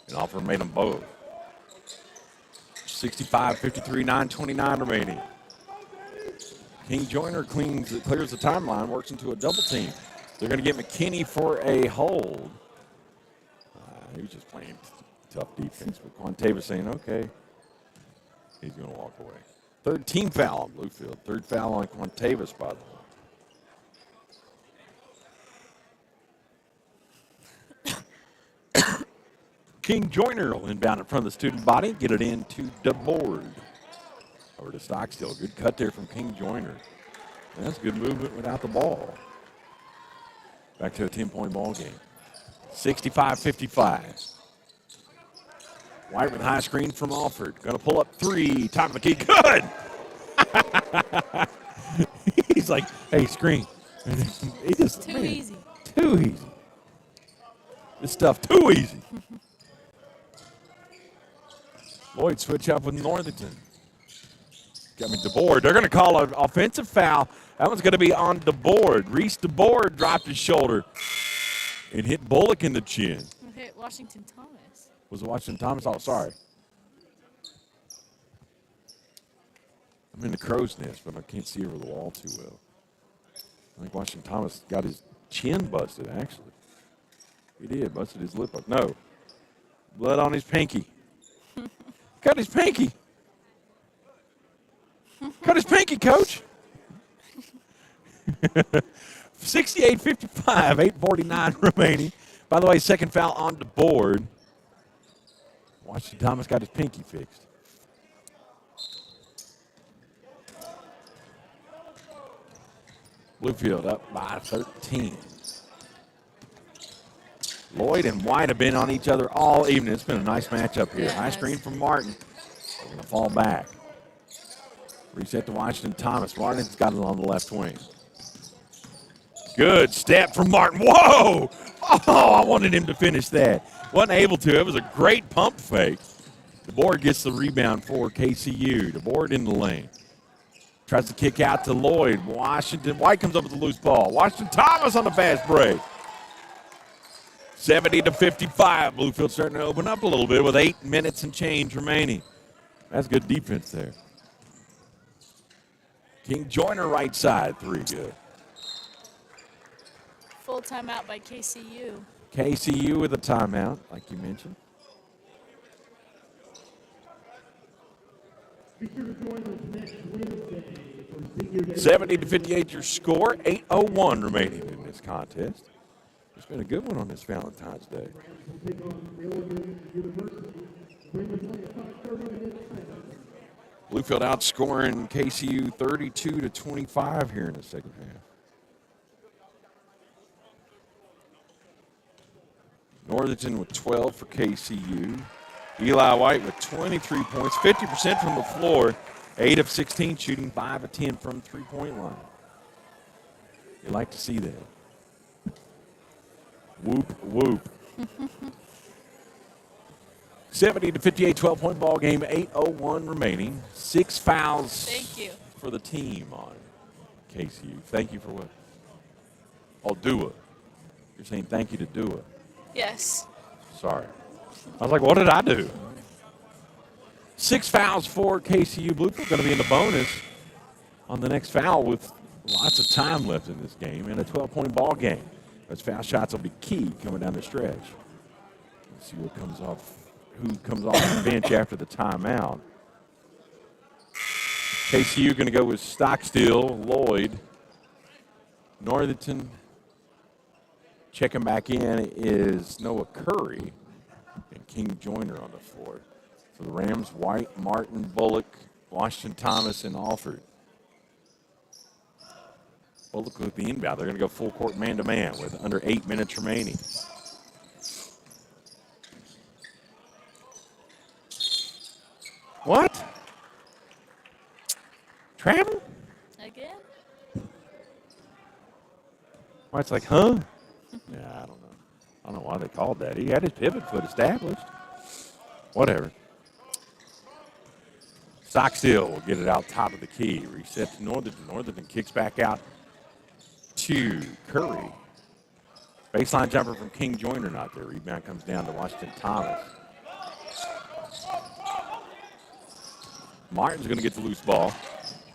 And Offered made them both. 65-53, 9:29 remaining. King Joyner clears the timeline, works into a double team. They're going to get McKinney for a hold. He was just playing tough defense, but Quantavis saying, okay, he's going to walk away. Third team foul on Bluefield. Third foul on Quantavis, by the way. King Joyner will inbound it from the student body, get it into DeBoard. Over to Stockstill. Good cut there from King Joyner. That's good movement without the ball. Back to a 10-point ball game. 65-55. White with high screen from Alford. Going to pull up 3. Top of the key. Good! He's like, hey, screen. He just, Too easy. Too easy. This stuff too easy. Lloyd switch up with Northington. DeBoard. They're going to call an offensive foul. That one's going to be on DeBoard. Reese DeBoard dropped his shoulder and hit Bullock in the chin. Hit Washington Thomas. Was it Washington Thomas? Oh, sorry. I'm in the crow's nest, but I can't see over the wall too well. I think Washington Thomas got his chin busted, actually. He did. Busted his lip up. No. Blood on his pinky. Cut his pinky. Cut his pinky, coach. 68-55, 8:49 remaining. By the way, second foul on the board. Washington Thomas got his pinky fixed. Bluefield up by 13. Lloyd and White have been on each other all evening. It's been a nice matchup here. Yeah, High screen from Martin. They're going to fall back. Reset to Washington Thomas. Martin's got it on the left wing. Good step from Martin. Whoa! Oh, I wanted him to finish that. Wasn't able to. It was a great pump fake. DeBoer gets the rebound for KCU. DeBoer in the lane. Tries to kick out to Lloyd. Washington. White comes up with a loose ball. Washington Thomas on the fast break. 70-55. Bluefield starting to open up a little bit with 8 minutes and change remaining. That's good defense there. King Joyner right side. 3 good. Full timeout by KCU. KCU with a timeout, like you mentioned. Be sure to join us next Wednesday for Senior Day. 70-58 your score. 8:01 remaining in this contest. It's been a good one on this Valentine's Day. We'll take on Illinois University. Women's at 5:30 minutes. Bluefield outscoring KCU 32-25 here in the second half. Northington with 12 for KCU. Eli White with 23 points, 50% from the floor, 8 of 16 shooting, 5 of 10 from three-point line. You like to see that. Whoop, whoop. 70-58, 12-point ball game, 8:01 remaining. 6 fouls Thank you. for the team on KCU. Thank you for what? Oh, Dua. You're saying thank you to Dua. Yes. Sorry. I was like, what did I do? 6 fouls for KCU. Bluefield going to be in the bonus on the next foul with lots of time left in this game and a 12-point ball game. Those foul shots will be key coming down the stretch. Let's see what comes off, who comes off the bench after the timeout. KCU going to go with Stockstill, Lloyd, Northington. Checking back in is Noah Curry and King Joyner on the floor. For the Rams, White, Martin, Bullock, Washington Thomas, and Alford. Bullock with the inbound. They're going to go full court man-to-man with under 8 minutes remaining. What? Travel? Again? White's like, huh? Yeah, I don't know. I don't know why they called that. He had his pivot foot established. Whatever. Stockstill will get it out top of the key. Reset to Northington. Northington kicks back out to Curry. Baseline jumper from King Joyner not there. Rebound comes down to Washington Thomas. Martin's going to get the loose ball.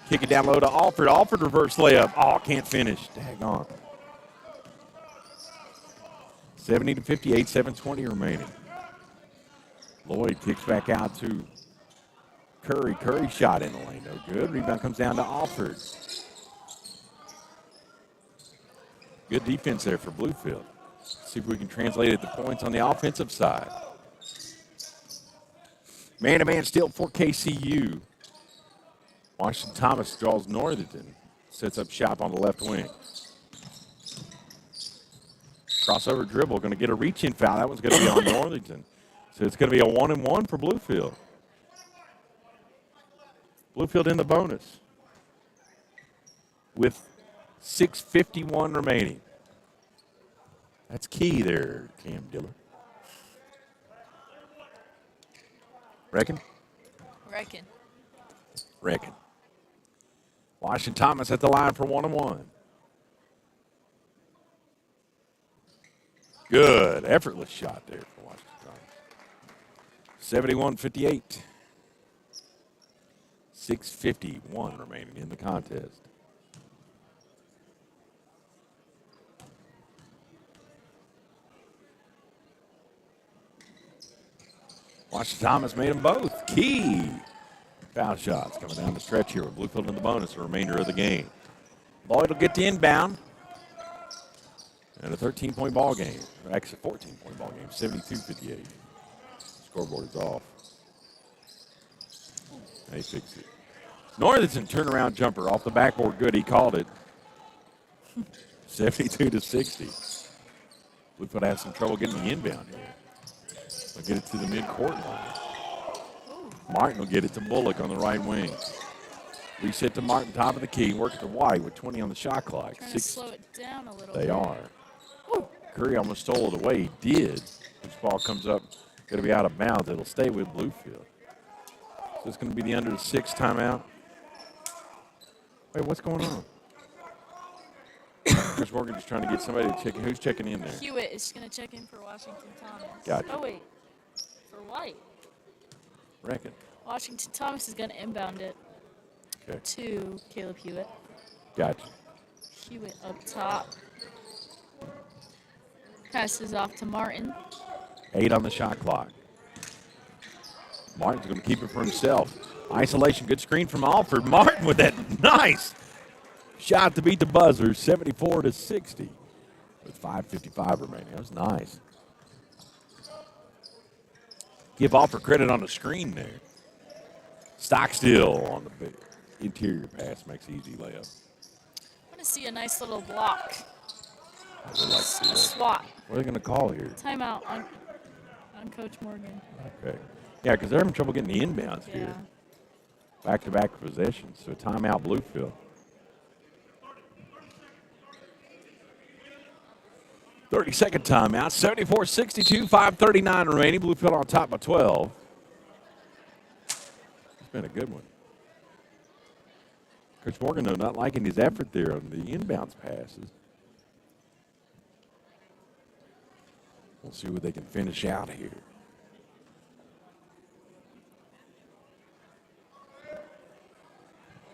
Kick it down low to Alford. Alford reverse layup. Oh, can't finish. Daggone. 70-58, 7:20 remaining. Lloyd kicks back out to Curry. Curry shot in the lane, no good. Rebound comes down to Alford. Good defense there for Bluefield. See if we can translate it to points on the offensive side. Man-to-man steal for KCU. Washington Thomas draws Northington. Sets up shop on the left wing. Crossover dribble, going to get a reach-in foul. That one's going to be on Northington. So it's going to be a 1-and-1 for Bluefield. Bluefield in the bonus with 6:51 remaining. That's key there, Cam Diller. Reckon? Reckon. Washington Thomas at the line for 1-and-1. Good, effortless shot there for Washington Thomas. 71-58. 6:51 remaining in the contest. Washington Thomas made them both. Key foul shots coming down the stretch here with Bluefield in the bonus the remainder of the game. Lloyd will get the inbound. And a 13-point ball game. Actually, a 14-point ball game, 72-58. Scoreboard is off. They fixed it. Northington turnaround jumper off the backboard. Good. He called it. 72-60. Bluefield has some trouble getting the inbound here. They'll get it to the midcourt line. Martin will get it to Bullock on the right wing. Reset to Martin, top of the key. Work it to White with 20 on the shot clock. Trying to slow it down a little They bit. are. Curry almost stole it away. He did. This ball comes up, going to be out of bounds. It'll stay with Bluefield. So it's going to be the under the 6 timeout. Wait, what's going on? Chris Morgan just trying to get somebody to check in. Who's checking in there? Hewitt is going to check in for Washington Thomas. Gotcha. Oh, wait. For White. Reckon. Washington Thomas is going to inbound it Okay. to Caleb Hewitt. Gotcha. Hewitt up top. Passes off to Martin. 8 on the shot clock. Martin's going to keep it for himself. Isolation, good screen from Alford. Martin with that nice shot to beat the buzzer, 74-60, with 5:55 remaining. That was nice. Give Alford credit on the screen there. Stockstill on the big interior pass, makes easy layup. I want to see a nice little block. I would like to see that. Swat. What are they going to call here? Timeout on Coach Morgan. Okay. Yeah, because they're having trouble getting the inbounds Yeah. here. Back-to-back possessions, so timeout Bluefield. 30-second timeout, 74-62, 5:39 remaining. Bluefield on top by 12. It's been a good one. Coach Morgan, though, not liking his effort there on the inbounds passes. We'll see what they can finish out here.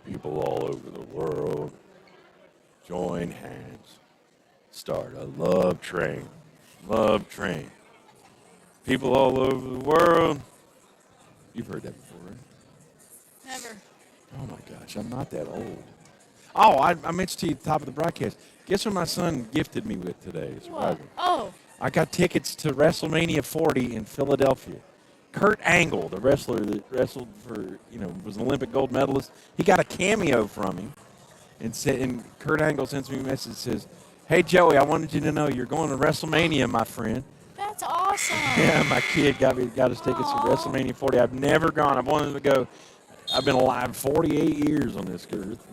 People all over the world, join hands. Start a love train. Love train. People all over the world. You've heard that before, right? Never. Oh, my gosh. I'm not that old. Oh, I mentioned to you at the top of the broadcast. Guess what my son gifted me with today? What? Surprising. Oh, I got tickets to WrestleMania 40 in Philadelphia. Kurt Angle, the wrestler that wrestled for, was an Olympic gold medalist, he got a cameo from him. And Kurt Angle sends me a message that says, "Hey, Joey, I wanted you to know you're going to WrestleMania, my friend." that's awesome. Yeah, my kid got us tickets to WrestleMania 40. I've never gone. I've wanted to go. I've been alive 48 years on this earth.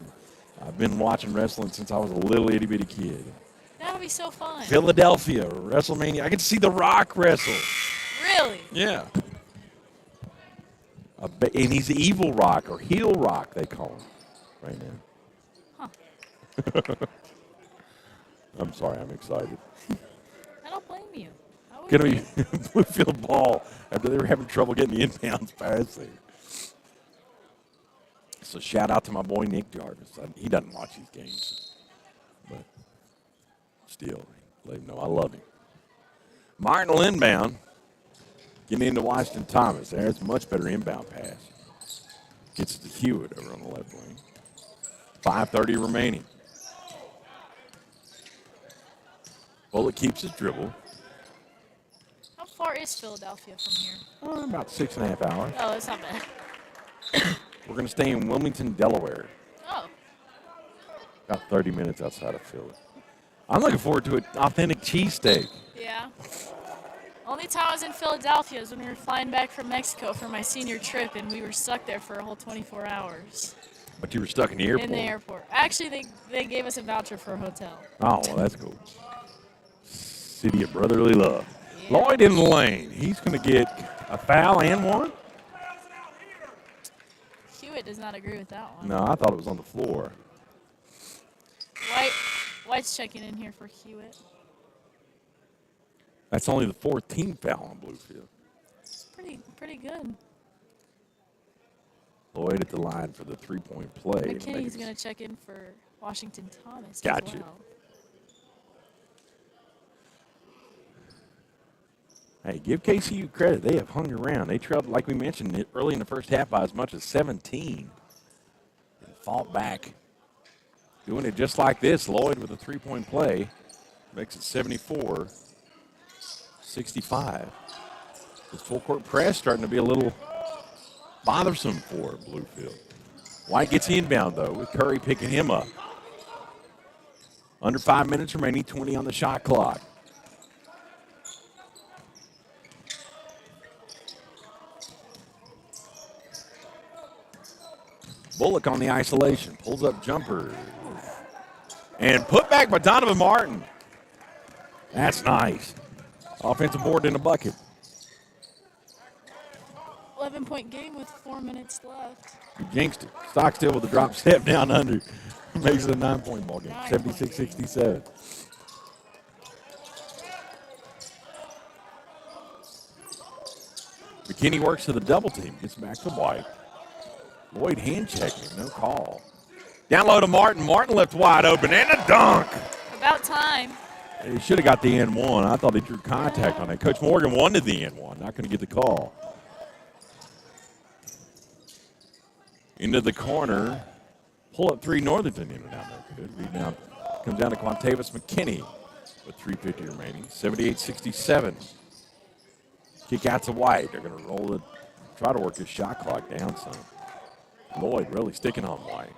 I've been watching wrestling since I was a little itty-bitty kid. That'll be so fun. Philadelphia, WrestleMania. I get to see The Rock wrestle. Really? Yeah. And he's the evil Rock, or heel Rock, they call him right now. Huh. I'm sorry, I'm excited. I don't blame you. I would Going to be. be Bluefield ball after they were having trouble getting the inbounds pass there. So shout out to my boy Nick Jarvis. He doesn't watch these games, but still, let him know I love him. Martin will inbound. Getting into Washington Thomas. There's a much better inbound pass. Gets to Hewitt over on the left wing. 5:30 remaining. Bullock keeps his dribble. How far is Philadelphia from here? About 6.5 hours. Oh, that's not bad. We're going to stay in Wilmington, Delaware. Oh, About 30 minutes outside of Philly. I'm looking forward to an authentic cheesesteak. yeah. Only time I was in Philadelphia was when we were flying back from Mexico for my senior trip, and we were stuck there for a whole 24 hours But you were stuck in the airport. in the airport. Actually, they gave us a voucher for a hotel. Oh, well, that's cool. City of brotherly love. Yeah. Lloyd in the lane. He's going to get a foul and one? Hewitt does not agree with that one. No, I thought it was on the floor. White's checking in here for Hewitt. That's only the 14th foul on Bluefield. It's pretty good. Lloyd at the line for the three-point play. McKinney's going to check in for Washington Thomas Gotcha. as well. Hey, give KCU credit. They have hung around. They trailed, like we mentioned, early in the first half by as much as 17. And fought back. Doing it just like this. Lloyd with a three-point play makes it 74-65. This full court press starting to be a little bothersome for Bluefield. White gets the inbound, though, with Curry picking him up. Under 5 minutes remaining, 20 on the shot clock. Bullock on the isolation, pulls up jumper. And put back by Donovan Martin. That's nice. Offensive board in a bucket. 11-point game with 4 minutes left. You jinxed it. Stockstill with a drop step down under. Makes it a 9-point ball game, 76-67. McKinney works to the double team, gets back to White. Lloyd hand checking, no call. Down low to Martin. Martin left wide open, and a dunk. About time. He should have got the N1. I thought he drew contact on it. Coach Morgan wanted the N1, not going to get the call. Into the corner. Pull up three, Northington in and out. No good. Rebound comes down to Quantavious McKinney with 3:50 remaining. 78-67. Kick out to White. They're going to roll it, try to work his shot clock down some. Lloyd really sticking on White.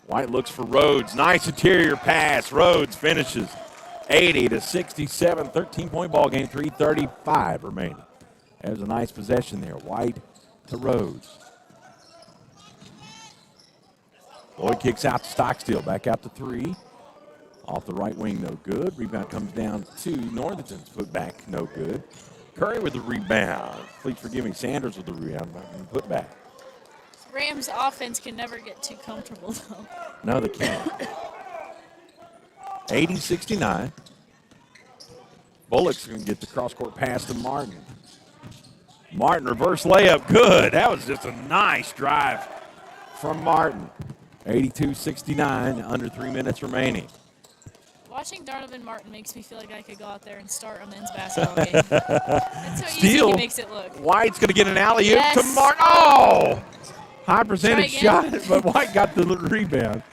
White looks for Rhodes. Nice interior pass. Rhodes finishes 80-67. 13-point ball game. 3:35 remaining. There's a nice possession there. White to Rhodes. Lloyd kicks out to Stockstill. Back out to three. Off the right wing, no good. Rebound comes down to Northington's put back, no good. Curry with the rebound. Please forgive me. Sanders with the rebound. Put back. Rams offense can never get too comfortable, though. No, they can't. 80-69. Bullock's going to get the cross-court pass to Martin. Martin, reverse layup, good. That was just a nice drive from Martin. 82-69, under 3 minutes remaining. Watching Donovan Martin makes me feel like I could go out there and start a men's basketball game. That's how easy Steal. he makes it look. White's going to get an alley-oop Yes. to Martin. Oh! High percentage Try shot, but White got the rebound.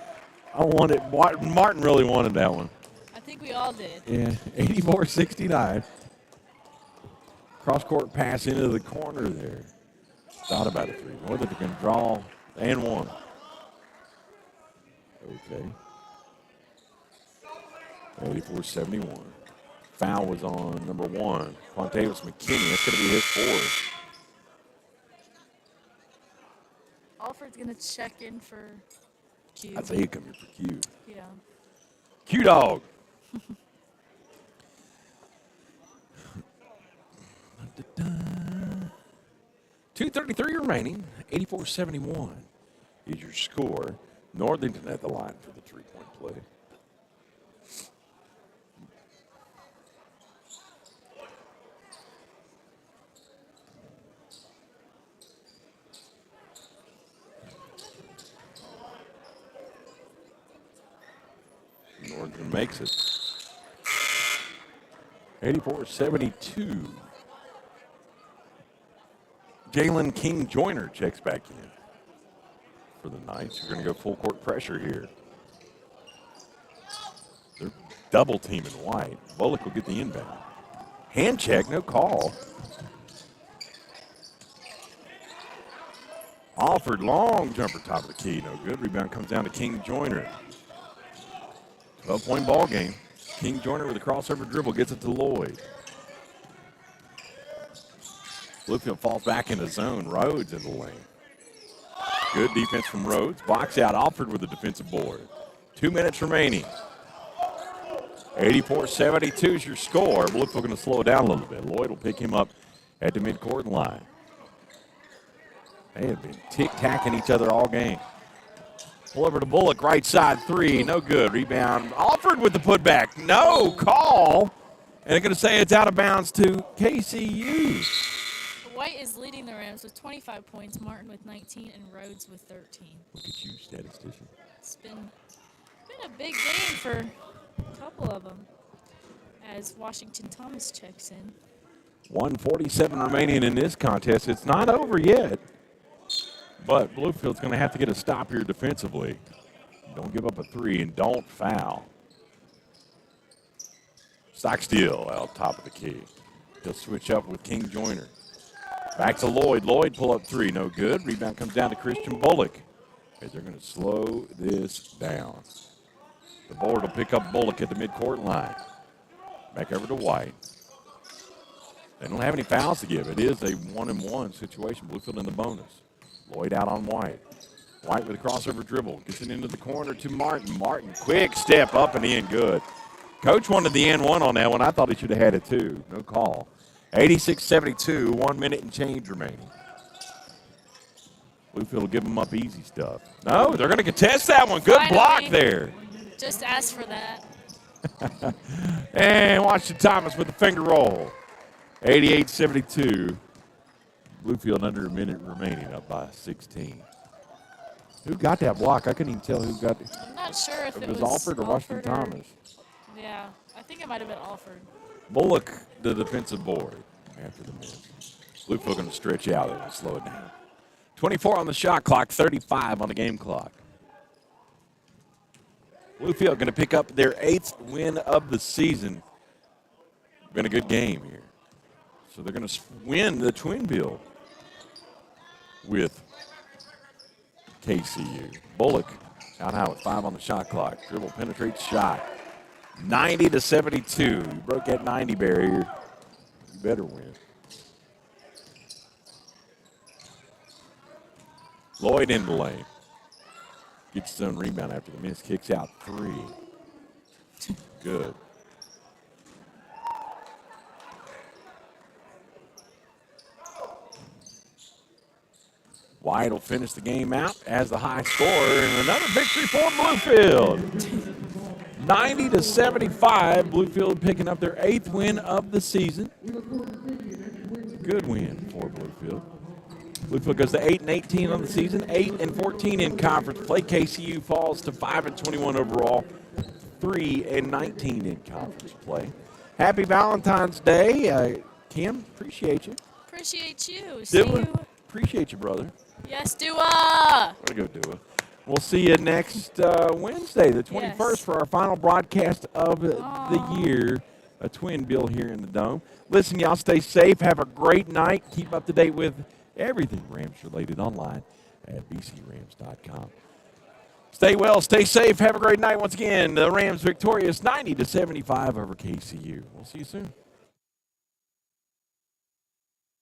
Martin really wanted that one. I think we all did. Yeah, 84-69. Cross-court pass into the corner there. Thought about it three. Northern can draw and one. Okay. 84-71. Foul was on number one, Quantavious McKinney. That's going to be his fourth. Alfred's going to check in for Q. I'd say he'd come here for Q. Yeah. Q-Dog. 2:33 remaining. 84-71 is your score. Northington at the line for the three-point play. Northington makes it. 84-72. Jalen King Joyner checks back in for the Knights. You're going to go full court pressure here. They're double teaming White. Bullock will get the inbound. Hand check, no call. Alford, long jumper, top of the key, no good. Rebound comes down to King Joyner. 12-point ball game. King Joyner with a crossover dribble gets it to Lloyd. Bluefield falls back in the zone. Rhodes in the lane. Good defense from Rhodes. Box out. Alford with the defensive board. 2 minutes remaining. 84-72 is your score. Bluefield going to slow it down a little bit. Lloyd will pick him up at the midcourt line. They have been tic-tacking each other all game. Pull over to Bullock, right side three, no good. Rebound, Alford with the putback, no call. And they're going to say it's out of bounds to KCU. White is leading the Rams with 25 points, Martin with 19, and Rhodes with 13. Look at you, statistician. It's been a big game for a couple of them as Washington Thomas checks in. 1:47 remaining in this contest. It's not over yet, but Bluefield's going to have to get a stop here defensively. Don't give up a three and don't foul. Stockstill out top of the key. They'll switch up with King Joyner. Back to Lloyd. Lloyd pull up three. No good. Rebound comes down to Christian Bullock. As they're going to slow this down. The board will pick up Bullock at the midcourt line. Back over to White. They don't have any fouls to give. It is a 1-and-1 situation. Bluefield in the bonus. Lloyd out on White. White with a crossover dribble. Gets it into the corner to Martin. Martin, quick step up and in. Good. Coach wanted the N1 on that one. I thought he should have had it too. No call. 86-72, 1 minute and change remaining. Bluefield will give them up easy stuff. No, they're going to contest that one. Good block there. Just asked for that. And Washington Thomas with the finger roll. 88-72. Bluefield under a minute remaining, up by 16. Who got that block? I couldn't even tell who got it. I'm not sure if it was Alford or Washington Thomas. Yeah, I think it might have been Alford. Bullock, the defensive board after the miss. Bluefield going to stretch out and slow it down. 24 on the shot clock, 35 on the game clock. Bluefield going to pick up their 8th win of the season. Been a good game here. So they're going to win the twin bill with KCU. Bullock out high with 5 on the shot clock. Dribble penetrates shot. 90-72. You broke that 90 barrier. You better win. Lloyd in the lane. Gets his own rebound after the miss. Kicks out 3. Good. White will finish the game out as the high scorer, and another victory for Bluefield. 90-75. Bluefield picking up their 8th win of the season. Good win for Bluefield. Bluefield goes to 8-18 on the season, 8-14 in conference play. KCU falls to 5-21 overall, 3-19 in conference play. Happy Valentine's Day, Kim. Appreciate you. Appreciate you. See you. Appreciate you, brother. Yes, Dua. Way to go, Dua. We'll see you next Wednesday, the 21st, Yes. for our final broadcast of the year. A twin bill here in the Dome. Listen, y'all, stay safe. Have a great night. Keep up to date with everything Rams related online at bcrams.com. Stay well, stay safe. Have a great night once again. The Rams victorious 90-75 over KCU. We'll see you soon.